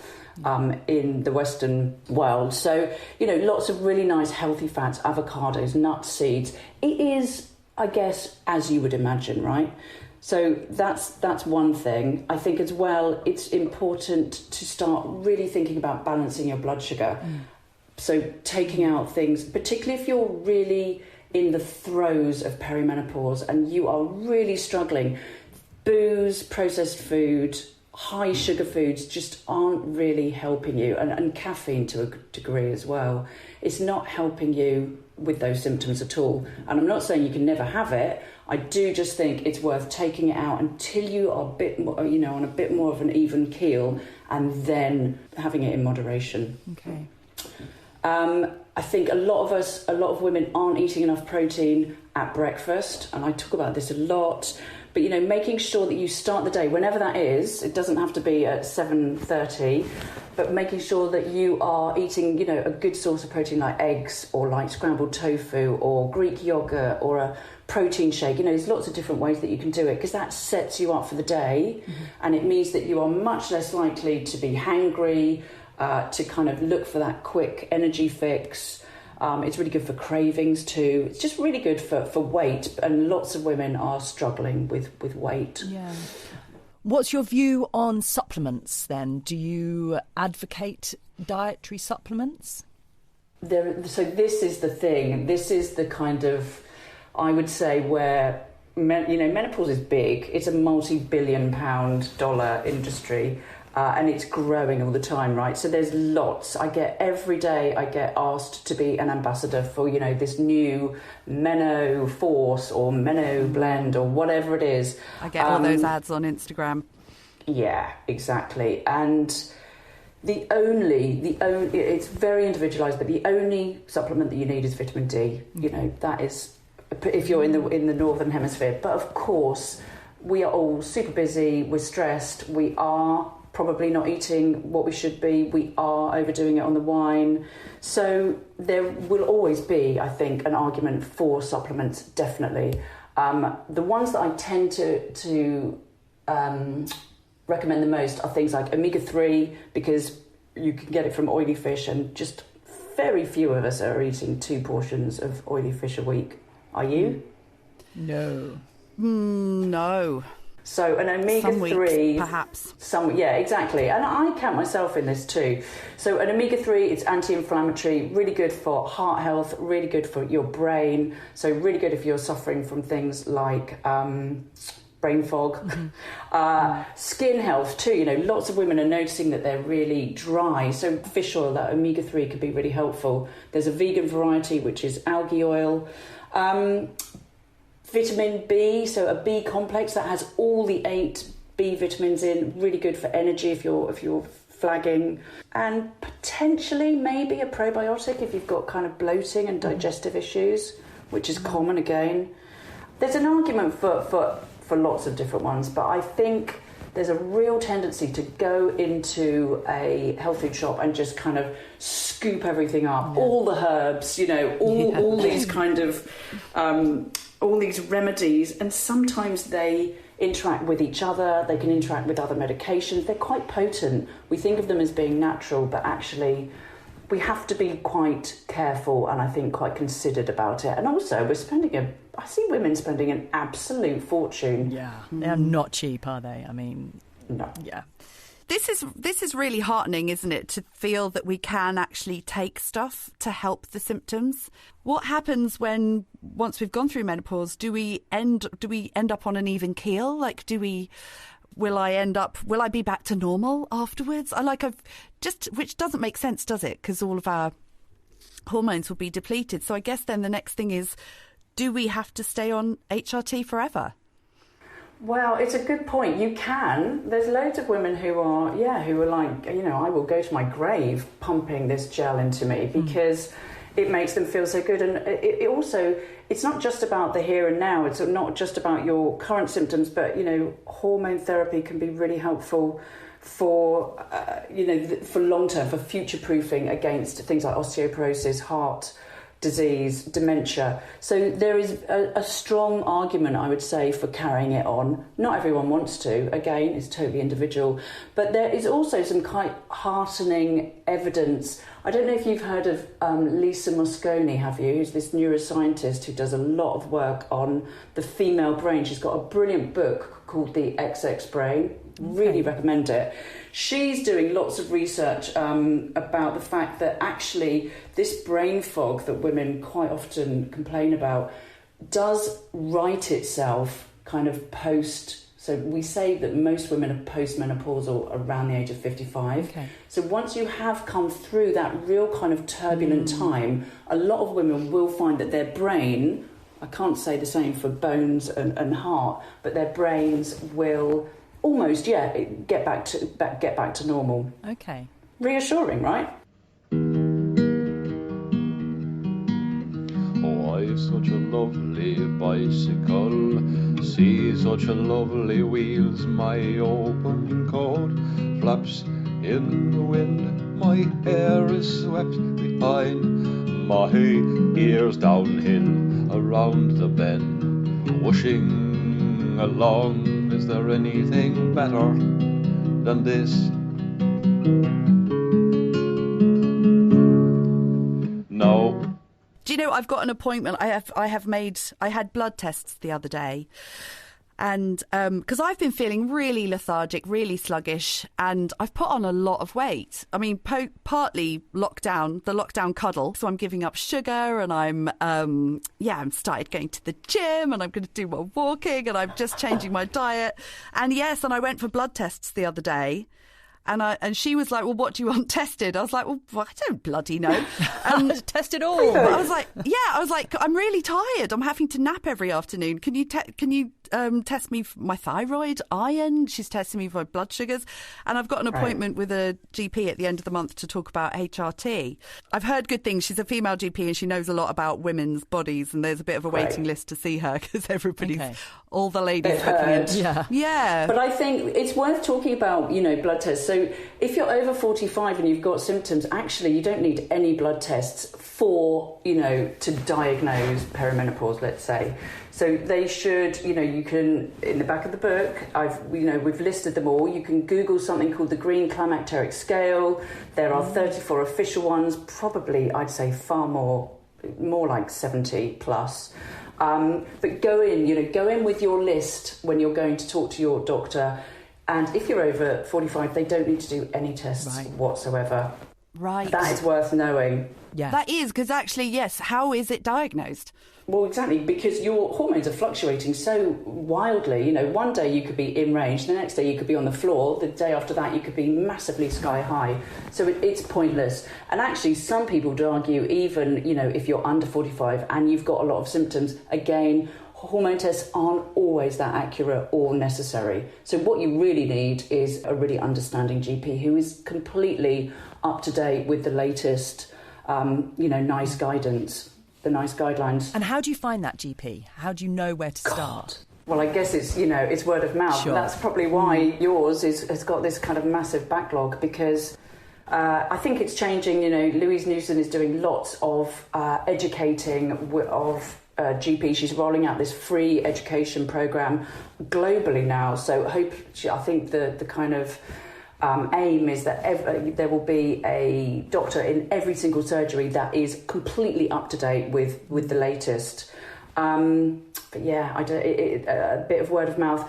in the Western world. So, lots of really nice healthy fats, avocados, nuts, seeds. It is, I guess, as you would imagine, right? So that's one thing. I think as well, it's important to start really thinking about balancing your blood sugar. So taking out things, particularly if you're really in the throes of perimenopause and you are really struggling, booze, processed food, high sugar foods just aren't really helping you, and caffeine to a degree as well. It's not helping you with those symptoms at all. And I'm not saying you can never have it. I do just think it's worth taking it out until you are a bit more, on a bit more of an even keel, and then having it in moderation. Okay. I think a lot of women aren't eating enough protein at breakfast, and I talk about this a lot. But, making sure that you start the day, whenever that is, it doesn't have to be at 7:30, but making sure that you are eating, a good source of protein like eggs or like scrambled tofu or Greek yogurt or a protein shake. There's lots of different ways that you can do it, because that sets you up for the day. Mm-hmm. And it means that you are much less likely to be hangry, to kind of look for that quick energy fix. It's really good for cravings too. It's just really good for weight, and lots of women are struggling with weight. Yeah. What's your view on supplements then? Do you advocate dietary supplements? So this is the thing. This is the kind of, I would say, where menopause is big. It's a multi-billion-pound dollar industry. And it's growing all the time, right? So there's lots. Every day I get asked to be an ambassador for, this new Meno Force or Meno Blend or whatever it is. I get all those ads on Instagram. Yeah, exactly. And it's very individualised, but the only supplement that you need is vitamin D. That is, if you're in the Northern Hemisphere. But of course, we are all super busy, we're stressed, we are probably not eating what we should be. We are overdoing it on the wine. So there will always be, I think, an argument for supplements, definitely. The ones that I tend to recommend the most are things like omega-3, because you can get it from oily fish, and just very few of us are eating 2 portions of oily fish a week. Are you? No. No. So an omega-3... Some weeks, perhaps. Yeah, exactly. And I count myself in this too. So an omega-3, it's anti-inflammatory, really good for heart health, really good for your brain. So really good if you're suffering from things like brain fog. Mm-hmm. Skin health too. Lots of women are noticing that they're really dry. So fish oil, that omega-3 could be really helpful. There's a vegan variety, which is algae oil. Vitamin B, so a B complex that has all the 8 B vitamins in, really good for energy if you're flagging, and potentially maybe a probiotic if you've got kind of bloating and digestive issues, which is common again. There's an argument for lots of different ones, but I think there's a real tendency to go into a health food shop and just kind of scoop everything up, all the herbs, all these kind of all these remedies, and sometimes they interact with each other, they can interact with other medications, they're quite potent. We think of them as being natural, but actually we have to be quite careful and I think quite considered about it. And also I see women spending an absolute fortune. Yeah, they're not cheap, are they? I mean, no. Yeah. This is really heartening, isn't it, to feel that we can actually take stuff to help the symptoms. What happens once we've gone through menopause? Do we end up on an even keel? Like, will I be back to normal afterwards? Which doesn't make sense, does it? Because all of our hormones will be depleted. So I guess then the next thing is, do we have to stay on HRT forever? Well, it's a good point. You can. There's loads of women who are like, I will go to my grave pumping this gel into me because it makes them feel so good. And it also, it's not just about the here and now. It's not just about your current symptoms, but, hormone therapy can be really helpful for, for long term, for future proofing against things like osteoporosis, heart disease, dementia. So there is a strong argument, I would say, for carrying it on. Not everyone wants to. Again, it's totally individual. But there is also some quite heartening evidence. I don't know if you've heard of Lisa Mosconi, have you? Who's this neuroscientist who does a lot of work on the female brain. She's got a brilliant book called The XX Brain. Really recommend it. She's doing lots of research about the fact that actually this brain fog that women quite often complain about does right itself kind of post So we say that most women are postmenopausal around the age of 55. Okay. So once you have come through that real kind of turbulent time, a lot of women will find that their brain, I can't say the same for bones and heart, but their brains will almost, get back to normal. Okay. Reassuring, right? Oh, I've such a lovely bicycle, see such a lovely wheels, my open coat flaps in the wind, my hair is swept behind, my ears downhill around the bend, whooshing along, is there anything better than this? No. Do you know, I've got an appointment. I had blood tests the other day. And because I've been feeling really lethargic, really sluggish, and I've put on a lot of weight. I mean, partly the lockdown cuddle. So I'm giving up sugar, and I'm started going to the gym, and I'm going to do more walking, and I'm just changing my diet. And yes, and I went for blood tests the other day. And she was like, well, what do you want tested? I was like, well, I don't bloody know. Test it all. I was like, I'm really tired. I'm having to nap every afternoon. Can you test me for my thyroid, iron? She's testing me for my blood sugars. And I've got an appointment with a GP at the end of the month to talk about HRT. I've heard good things. She's a female GP and she knows a lot about women's bodies. And there's a bit of a waiting list to see her because all the ladies looking at. Yeah. But I think it's worth talking about, blood tests. So if you're over 45 and you've got symptoms, actually you don't need any blood tests for, to diagnose perimenopause, let's say. So they should, you can, in the back of the book, we've listed them all. You can Google something called the Green Climacteric Scale. There are 34 official ones, probably, I'd say, far more like 70 plus. But go in with your list when you're going to talk to your doctor. And if you're over 45, they don't need to do any tests whatsoever. Right. That is worth knowing. Yeah. That is, because actually, yes, how is it diagnosed? Well, exactly, because your hormones are fluctuating so wildly. One day you could be in range, the next day you could be on the floor, the day after that you could be massively sky high. So it's pointless. And actually, some people would argue, even, if you're under 45 and you've got a lot of symptoms, again, hormone tests aren't always that accurate or necessary. So what you really need is a really understanding GP who is completely up to date with the latest, nice guidance. The nice guidelines. And how do you find that GP? How do you know where to start? Well, I guess it's word of mouth. Sure. That's probably why yours has got this kind of massive backlog, because I think it's changing. Louise Newson is doing lots of educating of GP. She's rolling out this free education program globally now. So I think the kind of aim is that there will be a doctor in every single surgery that is completely up to date with the latest. But yeah, a bit of word of mouth,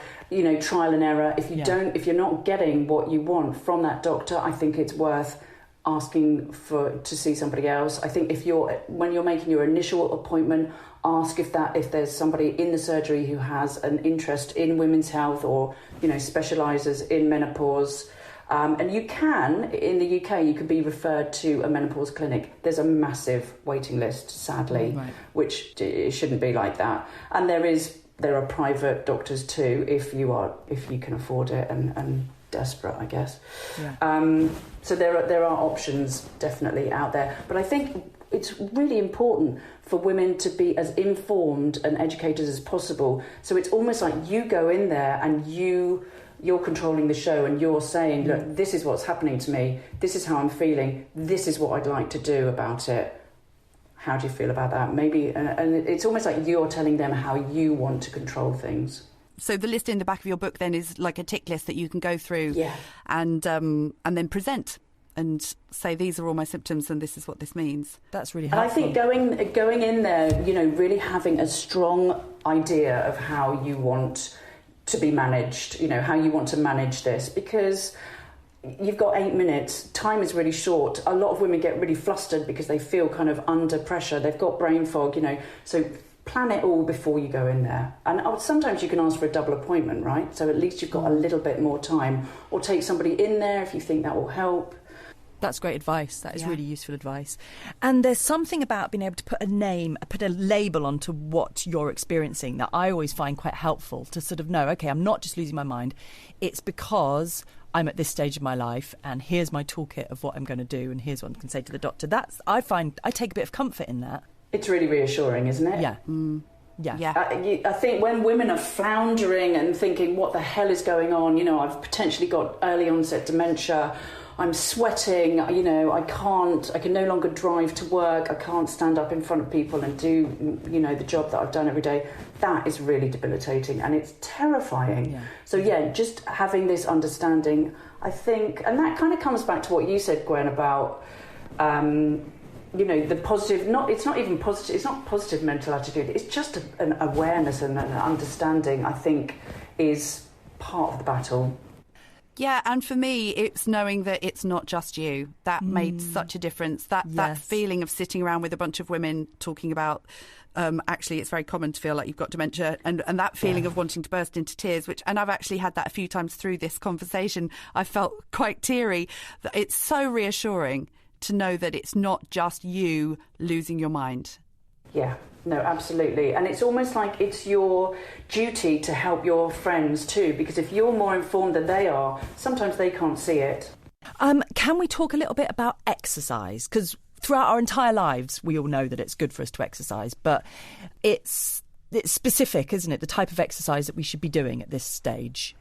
trial and error. If you're not getting what you want from that doctor, I think it's worth asking to see somebody else. I think when you're making your initial appointment, ask if there's somebody in the surgery who has an interest in women's health or specialises in menopause. And you can, in the UK, you can be referred to a menopause clinic. There's a massive waiting list, sadly, which it shouldn't be like that. And there are private doctors too, if you can afford it and desperate, I guess. Yeah. So there are options definitely out there. But I think it's really important for women to be as informed and educated as possible. So it's almost like you go in there and you're controlling the show and you're saying, look, this is what's happening to me. This is how I'm feeling. This is what I'd like to do about it. How do you feel about that? Maybe, and it's almost like you're telling them how you want to control things. So the list in the back of your book then is like a tick list that you can go through and then present and say, these are all my symptoms and this is what this means. That's really helpful. And I think going in there, really having a strong idea of how you want to be managed, how you want to manage this, because you've got 8 minutes. Time is really short. A lot of women get really flustered because they feel kind of under pressure. They've got brain fog, So plan it all before you go in there. And sometimes you can ask for a double appointment, right? So at least you've got a little bit more time. Or take somebody in there if you think that will help. That's great advice. That is really useful advice. And there's something about being able to put a label onto what you're experiencing that I always find quite helpful, to sort of know, OK, I'm not just losing my mind. It's because I'm at this stage of my life and here's my toolkit of what I'm going to do and here's what I can say to the doctor. I take a bit of comfort in that. It's really reassuring, isn't it? Yeah. Yeah. I think when women are floundering and thinking, what the hell is going on? I've potentially got early onset dementia. I'm sweating, I can no longer drive to work. I can't stand up in front of people and do, the job that I've done every day. That is really debilitating and it's terrifying. Yeah. So, just having this understanding, I think, and that kind of comes back to what you said, Gwen, about, the positive, it's not positive mental attitude. It's just an awareness and an understanding, I think, is part of the battle. Yeah, and for me, it's knowing that it's not just you. That made such a difference. That feeling of sitting around with a bunch of women talking about, actually, it's very common to feel like you've got dementia, and that feeling of wanting to burst into tears, and I've actually had that a few times through this conversation. I felt quite teary. It's so reassuring to know that it's not just you losing your mind. Yeah. No, absolutely. And it's almost like it's your duty to help your friends too, because if you're more informed than they are, sometimes they can't see it. Can we talk a little bit about exercise? Because throughout our entire lives, we all know that it's good for us to exercise, but it's specific, isn't it? The type of exercise that we should be doing at this stage.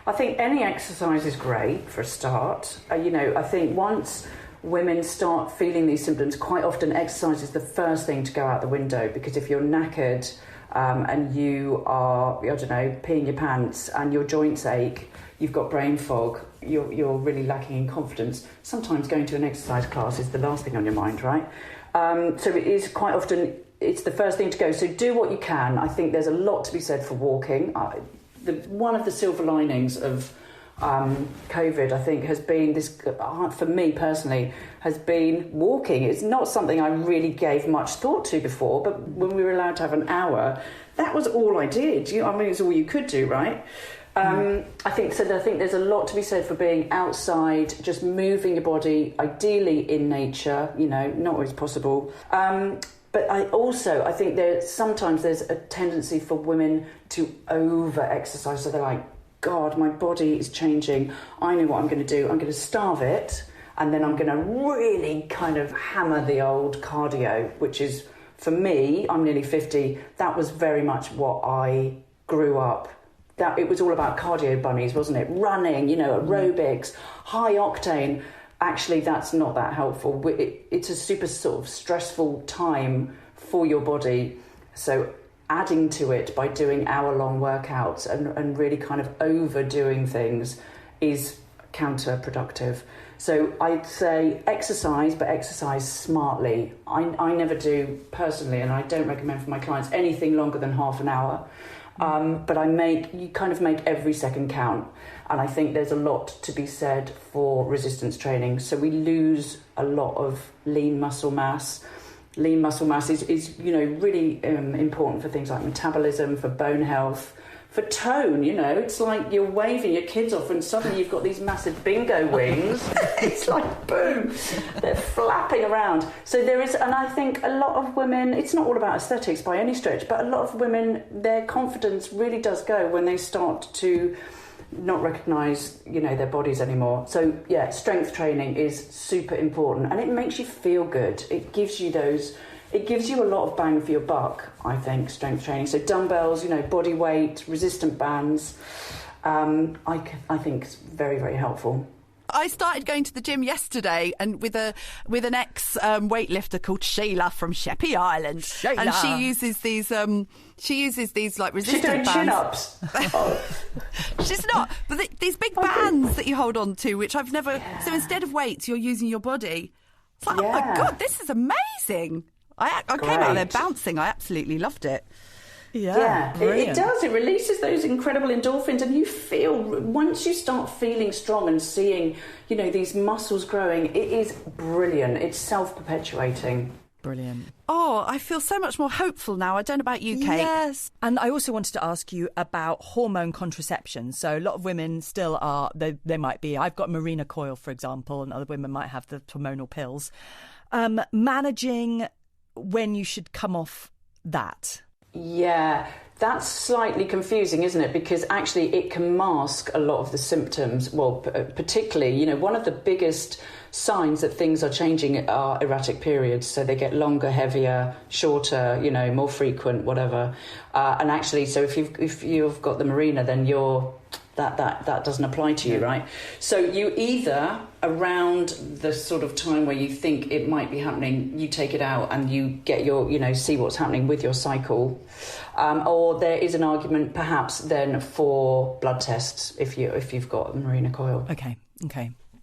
I think any exercise is great for a start. I think once women start feeling these symptoms, quite often exercise is the first thing to go out the window, because if you're knackered and you are, peeing your pants and your joints ache, you've got brain fog, you're really lacking in confidence. Sometimes going to an exercise class is the last thing on your mind, right? So it is quite often, it's the first thing to go. So do what you can. I think there's a lot to be said for walking. One of the silver linings of COVID, I think, has been this, for me personally, has been walking. It's not something I really gave much thought to before, but when we were allowed to have an hour, that was all I did. It's all you could do, right? I think there's a lot to be said for being outside, just moving your body, ideally in nature, not always possible. But I think sometimes there's a tendency for women to over-exercise, so they're like, God, my body is changing. I know what I'm going to do. I'm going to starve it, and then I'm going to really kind of hammer the old cardio, which is, for me, I'm nearly 50. That was very much what I grew up. That it was all about cardio bunnies, wasn't it? Running, aerobics, high octane. Actually, that's not that helpful. It's a super sort of stressful time for your body. So adding to it by doing hour-long workouts and really kind of overdoing things is counterproductive. So I'd say exercise, but exercise smartly. I never do personally, and I don't recommend for my clients anything longer than half an hour. But you kind of make every second count. And I think there's a lot to be said for resistance training. So we lose a lot of lean muscle mass. Lean muscle mass is really important for things like metabolism, for bone health, for tone. It's like you're waving your kids off and suddenly you've got these massive bingo wings. It's like, boom, they're flapping around. So there is, and I think a lot of women, it's not all about aesthetics by any stretch, but a lot of women, their confidence really does go when they start to not recognise, their bodies anymore. So, strength training is super important, and it makes you feel good. It gives you a lot of bang for your buck, I think, strength training. So dumbbells, body weight, resistant bands, I think it's very, very helpful. I started going to the gym yesterday, and with an ex weightlifter called Sheila from Sheppey Island, Sheila. And she uses these like resistance She's doing bands. Chin-ups. Oh. She's not, but these big bands that you hold on to, which I've never. Yeah. So instead of weights, you're using your body. It's like, oh my God, this is amazing! I came out of there bouncing. I absolutely loved it. Yeah, it does. It releases those incredible endorphins, and you feel, once you start feeling strong and seeing, these muscles growing, it is brilliant. It's self-perpetuating. Brilliant. Oh, I feel so much more hopeful now. I don't know about you, Kate. Yes. And I also wanted to ask you about hormone contraception. So a lot of women still are, they might be, I've got Mirena coil, for example, and other women might have the hormonal pills. Managing when you should come off that. Yeah, that's slightly confusing, isn't it? Because actually it can mask a lot of the symptoms. Well, particularly, you know, one of the biggest signs that things are changing are erratic periods. So they get longer, heavier, shorter, you know, more frequent, whatever. And actually, so if you've got the Mirena, then that doesn't apply to you, right? So you either, around the sort of time where you think it might be happening, you take it out and you get your, you know, see what's happening with your cycle. Or there is an argument perhaps then for blood tests if you've got a Mirena coil. Okay.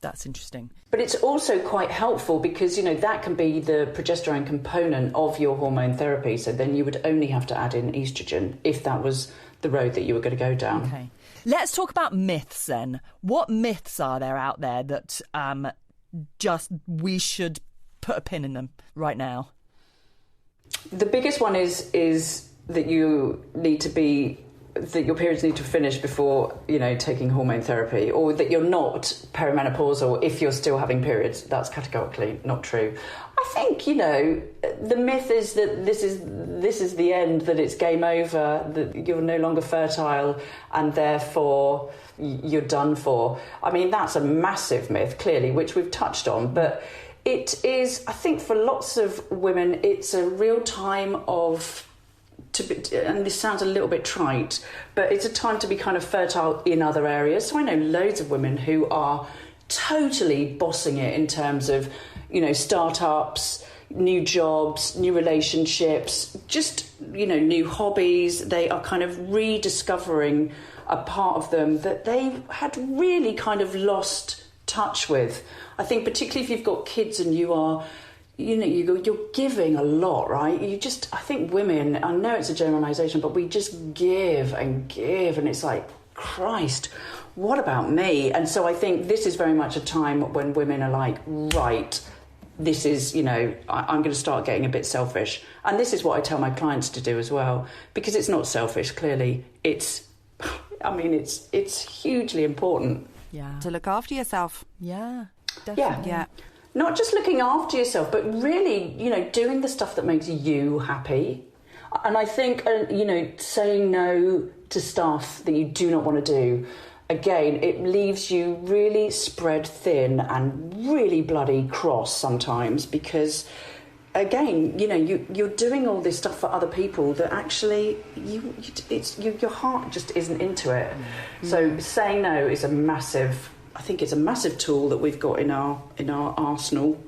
That's interesting. But it's also quite helpful because, you know, that can be the progesterone component of your hormone therapy. So then you would only have to add in estrogen if that was the road that you were going to go down. Okay. Let's talk about myths then. What myths are there out there that just we should put a pin in them right now? The biggest one is that you need to be, that your periods need to finish before, you know, taking hormone therapy, or that you're not perimenopausal if you're still having periods. That's categorically not true. I think, you know, the myth is that this is the end, that it's game over, that you're no longer fertile and therefore you're done for. I mean, that's a massive myth, clearly, which we've touched on, but it is, I think for lots of women, it's a real time of, and this sounds a little bit trite, but it's a time to be kind of fertile in other areas. So I know loads of women who are totally bossing it in terms of, you know, startups, new jobs, new relationships, just, you know, new hobbies. They are kind of rediscovering a part of them that they had really kind of lost touch with. I think particularly if you've got kids and you are, you know, you're giving a lot, right? I think women, I know it's a generalisation, but we just give, and it's like, Christ, what about me? And so I think this is very much a time when women are like, right, this is, you know, I'm going to start getting a bit selfish. And this is what I tell my clients to do as well, because it's not selfish, clearly. It's hugely important. Yeah. To look after yourself. Yeah, definitely. Yeah. Not just looking after yourself, but really, you know, doing the stuff that makes you happy. And I think, you know, saying no to stuff that you do not want to do, again, it leaves you really spread thin and really bloody cross sometimes because, again, you know, you're doing all this stuff for other people that actually your heart just isn't into it. So saying no is I think it's a massive tool that we've got in our arsenal.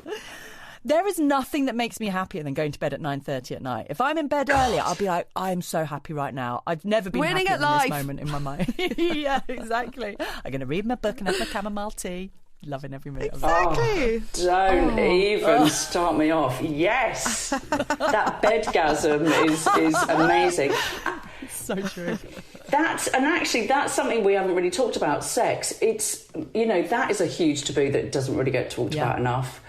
There is nothing that makes me happier than going to bed at 9:30 at night. If I'm in bed earlier, I'll be like, I'm so happy right now. I've never been Winning happier at than life. this moment in my mind. Yeah, exactly. I'm going to read my book and have my chamomile tea. Loving every minute of it. Exactly. Don't even start me off. Yes, that bedgasm is amazing. So true. That's something we haven't really talked about. Sex. It's, you know, that is a huge taboo that doesn't really get talked about enough.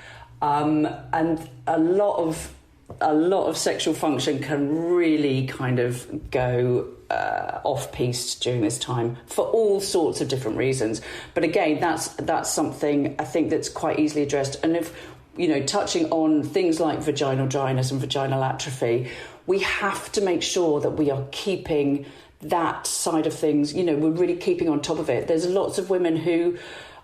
And a lot of sexual function can really kind of go off-piste during this time for all sorts of different reasons. But again, that's something I think that's quite easily addressed. And if, you know, touching on things like vaginal dryness and vaginal atrophy, we have to make sure that we are keeping that side of things, you know, we're really keeping on top of it. There's lots of women who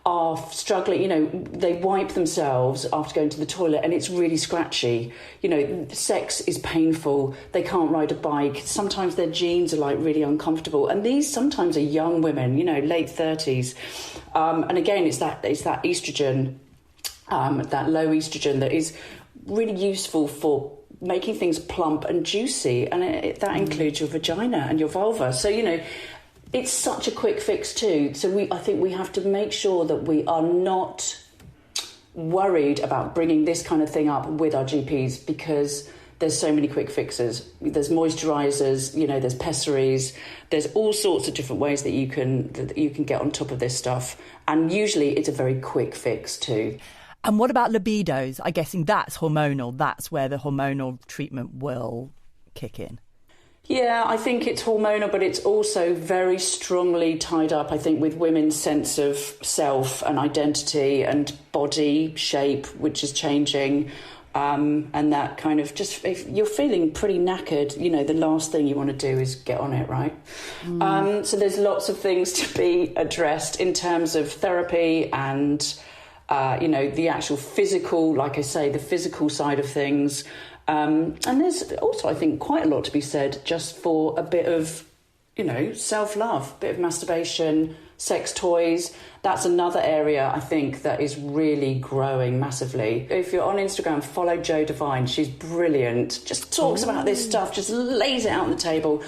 are struggling, you know, they wipe themselves after going to the toilet and it's really scratchy. You know, sex is painful. They can't ride a bike. Sometimes their jeans are like really uncomfortable. And these sometimes are young women, you know, late 30s. And again, it's that estrogen, that low estrogen that is really useful for making things plump and juicy. And that includes your vagina and your vulva. So, you know, it's such a quick fix too. So I think we have to make sure that we are not worried about bringing this kind of thing up with our GPs because there's so many quick fixes. There's moisturisers, you know, there's pessaries, there's all sorts of different ways that you can get on top of this stuff. And usually it's a very quick fix too. And what about libidos? I'm guessing that's hormonal. That's where the hormonal treatment will kick in. Yeah, I think it's hormonal, but it's also very strongly tied up, I think, with women's sense of self and identity and body shape, which is changing. And that kind of just, if you're feeling pretty knackered, the last thing you want to do is get on it, right? So there's lots of things to be addressed in terms of therapy and, the actual physical, like I say, the physical side of things. And there's also, I think, quite a lot to be said just for a bit of, self-love, a bit of masturbation, sex toys. That's another area, I think, that is really growing massively. If you're on Instagram, follow Jo Devine. She's brilliant. Just talks about this stuff, just lays it out on the table.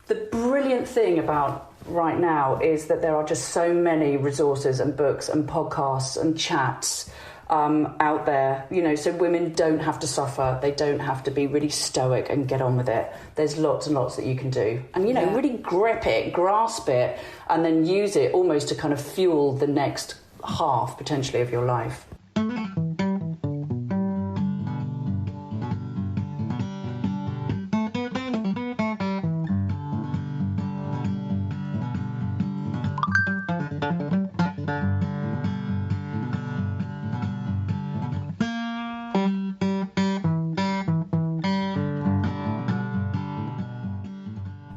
The brilliant thing about right now is that there are just so many resources and books and podcasts and chats out there, so women don't have to suffer. They don't have to be really stoic and get on with it. There's lots and lots that you can do. And, really grip it, grasp it, and then use it almost to kind of fuel the next half, potentially, of your life.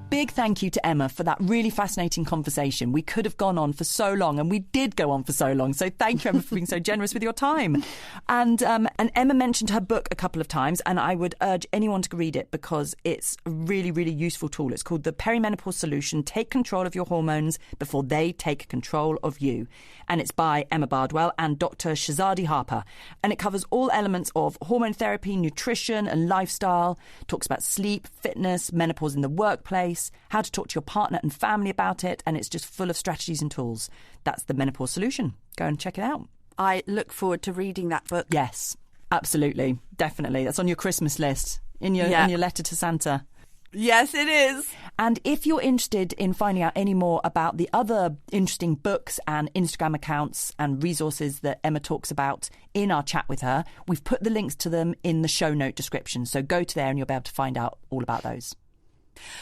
Big thank you to Emma for that really fascinating conversation. We could have gone on for so long, and we did go on for so long. So thank you, Emma, for being so generous with your time. And Emma mentioned her book a couple of times, and I would urge anyone to read it because it's a really, really useful tool. It's called The Perimenopause Solution. Take control of your hormones before they take control of you. And it's by Emma Bardwell and Dr. Shazadi Harper. And it covers all elements of hormone therapy, nutrition and lifestyle. Talks about sleep, fitness, menopause in the workplace, how to talk to your partner and family about it. And it's just full of strategies and tools. That's The Menopause Solution. Go and check it out. I look forward to reading that book. Yes, absolutely. Definitely. That's on your Christmas list, in your letter to Santa. Yes, it is. And if you're interested in finding out any more about the other interesting books and Instagram accounts and resources that Emma talks about in our chat with her, we've put the links to them in the show note description. So go to there and you'll be able to find out all about those.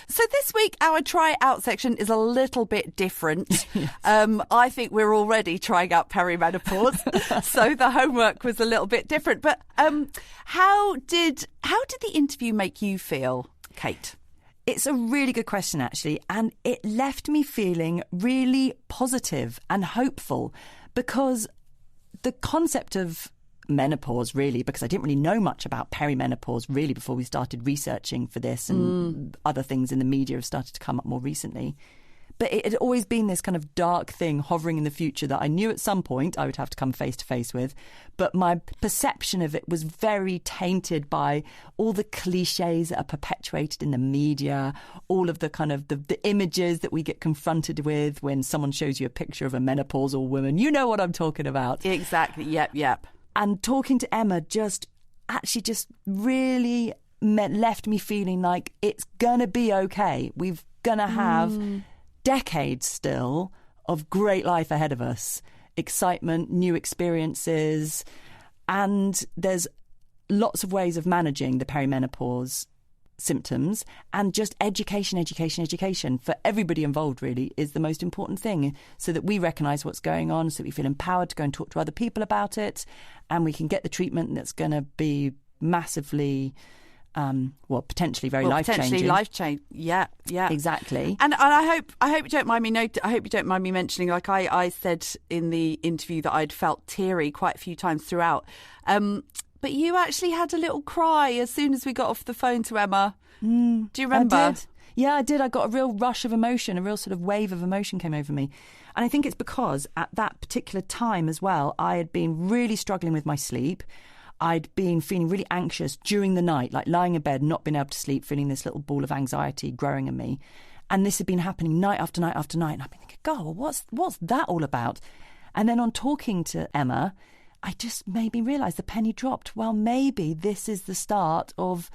So this week, our try out section is a little bit different. Yes. I think we're already trying out perimenopause, so the homework was a little bit different. But how did the interview make you feel, Kate? It's a really good question, actually, and it left me feeling really positive and hopeful because the concept of menopause, really, because I didn't really know much about perimenopause really before we started researching for this, and other things in the media have started to come up more recently. But it had always been this kind of dark thing hovering in the future that I knew at some point I would have to come face to face with. But my perception of it was very tainted by all the cliches that are perpetuated in the media, all of the kind of the images that we get confronted with when someone shows you a picture of a menopausal woman. You know what I'm talking about. Exactly. Yep. And talking to Emma just really left me feeling like it's going to be okay. We're going to have decades still of great life ahead of us, excitement, new experiences, and there's lots of ways of managing the perimenopause symptoms, and just education for everybody involved really is the most important thing, so that we recognise what's going on, so we feel empowered to go and talk to other people about it, and we can get the treatment that's going to be massively potentially very life-changing. Yeah, exactly. And I hope you don't mind me. I hope you don't mind me mentioning. Like I said in the interview that I'd felt teary quite a few times throughout. But you actually had a little cry as soon as we got off the phone to Emma. Do you remember? I did. Yeah, I did. I got a real rush of emotion, a real sort of wave of emotion came over me. And I think it's because at that particular time as well, I had been really struggling with my sleep. I'd been feeling really anxious during the night, like lying in bed, not being able to sleep, feeling this little ball of anxiety growing in me. And this had been happening night after night after night. And I've been thinking, God, what's that all about? And then on talking to Emma, I just made me realise the penny dropped. Well, maybe this is the start of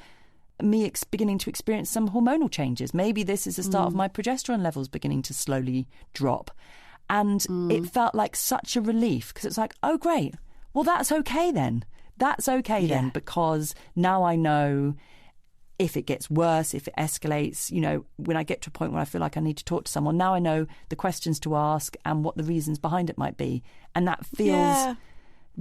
me beginning to experience some hormonal changes. Maybe this is the start of my progesterone levels beginning to slowly drop. And it felt like such a relief, because it's like, oh, great. well, that's okay then. That's okay then, because now I know if it gets worse, if it escalates, you know, when I get to a point where I feel like I need to talk to someone, now I know the questions to ask and what the reasons behind it might be. And that feels,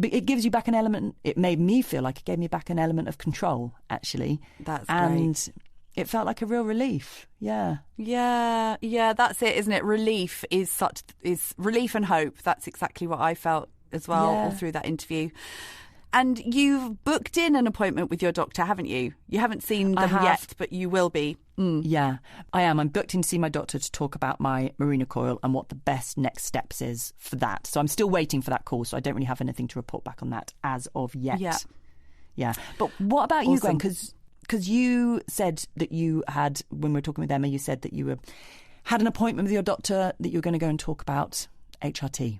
it gives you back an element, it made me feel like it gave me back an element of control, actually. That's and great. It felt like a real relief. Yeah, that's it, isn't it? Relief is relief and hope. That's exactly what I felt as well all through that interview. And you've booked in an appointment with your doctor, haven't you? You haven't seen them yet, but you will be. Yeah, I am. I'm booked in to see my doctor to talk about my Mirena coil and what the best next steps is for that. So I'm still waiting for that call, so I don't really have anything to report back on that as of yet. Yeah. But what about you, Gwen? Because you said that you had, when we were talking with Emma, you said that you had an appointment with your doctor that you were going to go and talk about HRT.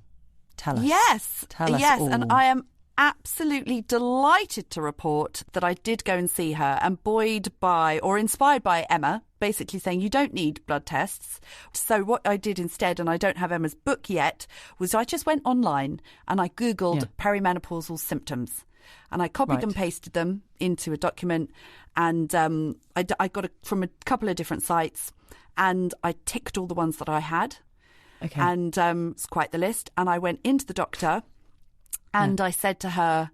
Tell us. Yes. Tell us all. And I am absolutely delighted to report that I did go and see her, and inspired by Emma, basically saying you don't need blood tests. So what I did instead, and I don't have Emma's book yet, was I just went online and I Googled perimenopausal symptoms, and I copied and pasted them into a document, and I got it from a couple of different sites, and I ticked all the ones that I had. Okay. And it's quite the list. And I went into the doctor and I said to her,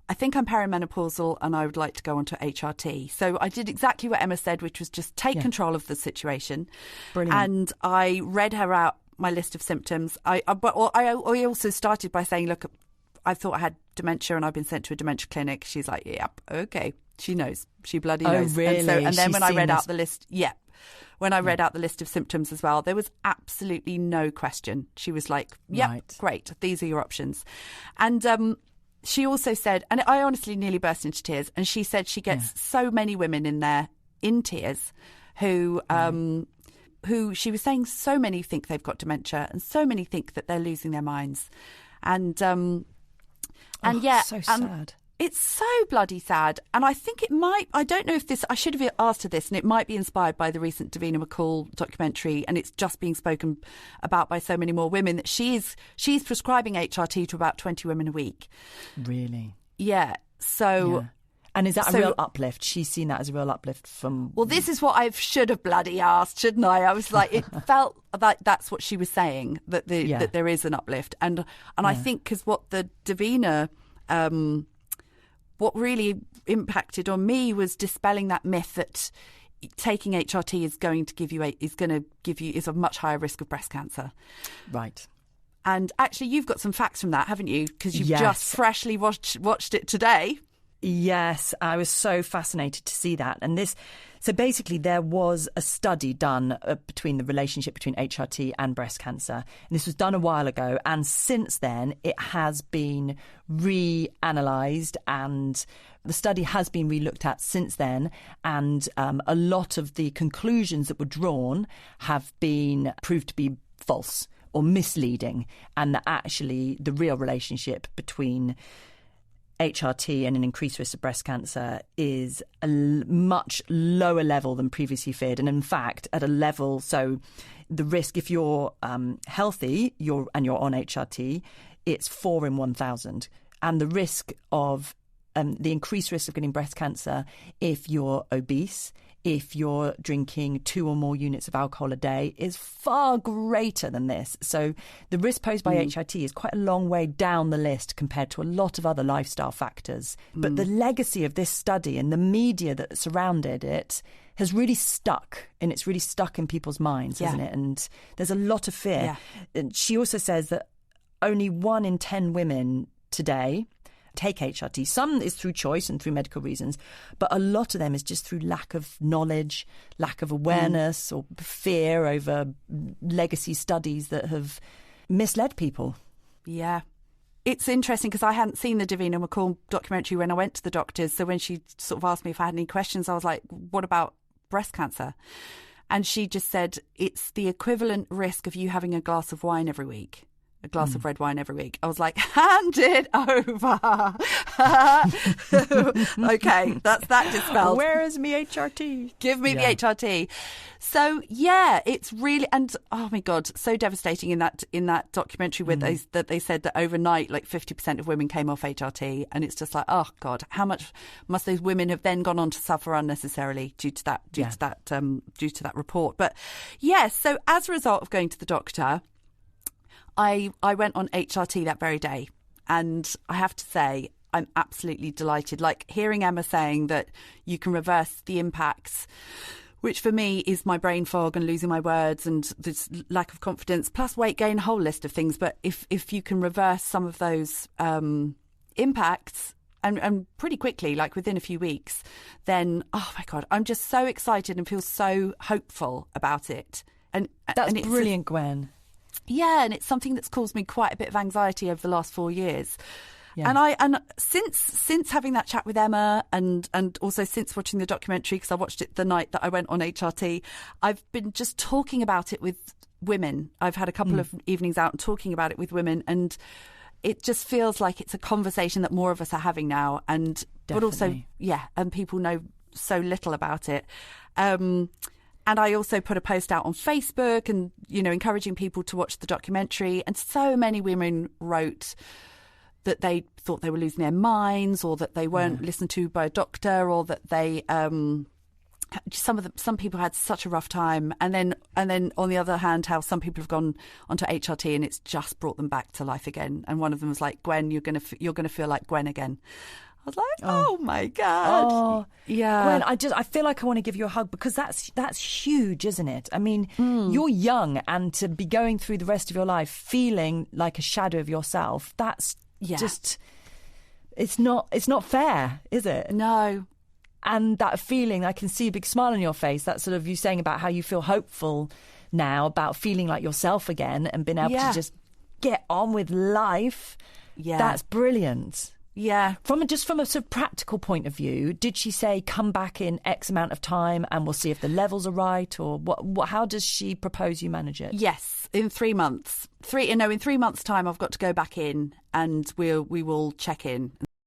I think I'm perimenopausal and I would like to go on to HRT. So I did exactly what Emma said, which was just take control of the situation. Brilliant. And I read her out my list of symptoms. I also started by saying, look, I thought I had dementia and I've been sent to a dementia clinic. She's like, yep, okay. She knows. She bloody knows. Oh, really? And then when I read out the list, when I read out the list of symptoms as well, there was absolutely no question. She was like, yep, great. These are your options. And she also said, and I honestly nearly burst into tears, and she said she gets so many women in there in tears who she was saying so many think they've got dementia and so many think that they're losing their minds. And so sad. It's so bloody sad. And I think I don't know if I should have asked her this, and it might be inspired by the recent Davina McCall documentary, and it's just being spoken about by so many more women, that she's prescribing HRT to about 20 women a week. Really? Yeah. So... Yeah. And is that a real uplift? She's seen that as a real uplift from... Well, this is what I should have bloody asked, shouldn't I? I was like, it felt like that's what she was saying, that that there is an uplift. And I think because what the Davina... what really impacted on me was dispelling that myth that taking HRT is going to give you a much higher risk of breast cancer. Right. And actually, you've got some facts from that, haven't you? Because you've just freshly watched it today. Yes, I was so fascinated to see that. And so basically there was a study done between the relationship between HRT and breast cancer. And this was done a while ago. And since then, it has been reanalyzed, and the study has been re-looked at since then. And a lot of the conclusions that were drawn have been proved to be false or misleading, and that actually the real relationship between HRT and an increased risk of breast cancer is a much lower level than previously feared. And in fact, at a level, so the risk, if you're healthy and you're on HRT, it's 4 in 1,000. And the risk of the increased risk of getting breast cancer if you're obese, if you're drinking 2 or more units of alcohol a day, is far greater than this. So the risk posed by HRT is quite a long way down the list compared to a lot of other lifestyle factors. But the legacy of this study and the media that surrounded it has really stuck, and it's really stuck in people's minds, hasn't it? And there's a lot of fear. Yeah. And she also says that only 1 in 10 women today take HRT. Some is through choice and through medical reasons, but a lot of them is just through lack of knowledge, lack of awareness, or fear over legacy studies that have misled people. Yeah. It's interesting because I hadn't seen the Davina McCall documentary when I went to the doctors. So when she sort of asked me if I had any questions, I was like, what about breast cancer? And she just said, it's the equivalent risk of you having a glass of wine every week. A glass of red wine every week. I was like, hand it over. Okay, that's that dispelled. Where is me HRT? Give me the HRT. So yeah, it's really, and oh my God, so devastating in that documentary where they said that overnight, like 50% of women came off HRT, and it's just like, oh God, how much must those women have then gone on to suffer unnecessarily due to that report? But yes, so as a result of going to the doctor, I went on HRT that very day, and I have to say, I'm absolutely delighted. Like hearing Emma saying that you can reverse the impacts, which for me is my brain fog and losing my words and this lack of confidence, plus weight gain, a whole list of things. But if you can reverse some of those impacts and pretty quickly, like within a few weeks, then, oh my God, I'm just so excited and feel so hopeful about it. And that's and it's brilliant, Gwen. Yeah, and it's something that's caused me quite a bit of anxiety over the last 4 years. Yeah. And since having that chat with Emma and also since watching the documentary, because I watched it the night that I went on HRT, I've been just talking about it with women. I've had a couple of evenings out and talking about it with women, and it just feels like it's a conversation that more of us are having now. And Definitely. But also, and people know so little about it. And I also put a post out on Facebook and, encouraging people to watch the documentary. And so many women wrote that they thought they were losing their minds, or that they weren't listened to by a doctor, or that they some people had such a rough time, and then on the other hand, how some people have gone onto HRT and it's just brought them back to life again. And one of them was like, Gwen, you're gonna feel like Gwen again. I was like, oh my God. Oh, yeah. Gwen, I feel like I want to give you a hug, because that's huge, isn't it? I mean, you're young, and to be going through the rest of your life feeling like a shadow of yourself, that's just, it's not fair, is it? No. And that feeling, I can see a big smile on your face. That sort of you saying about how you feel hopeful now about feeling like yourself again and being able to just get on with life. Yeah. That's brilliant. Yeah. From a sort of practical point of view, did she say come back in X amount of time and we'll see if the levels are right, or what? How does she propose you manage it? Yes, in 3 months. In 3 months' time, I've got to go back in, and we will check in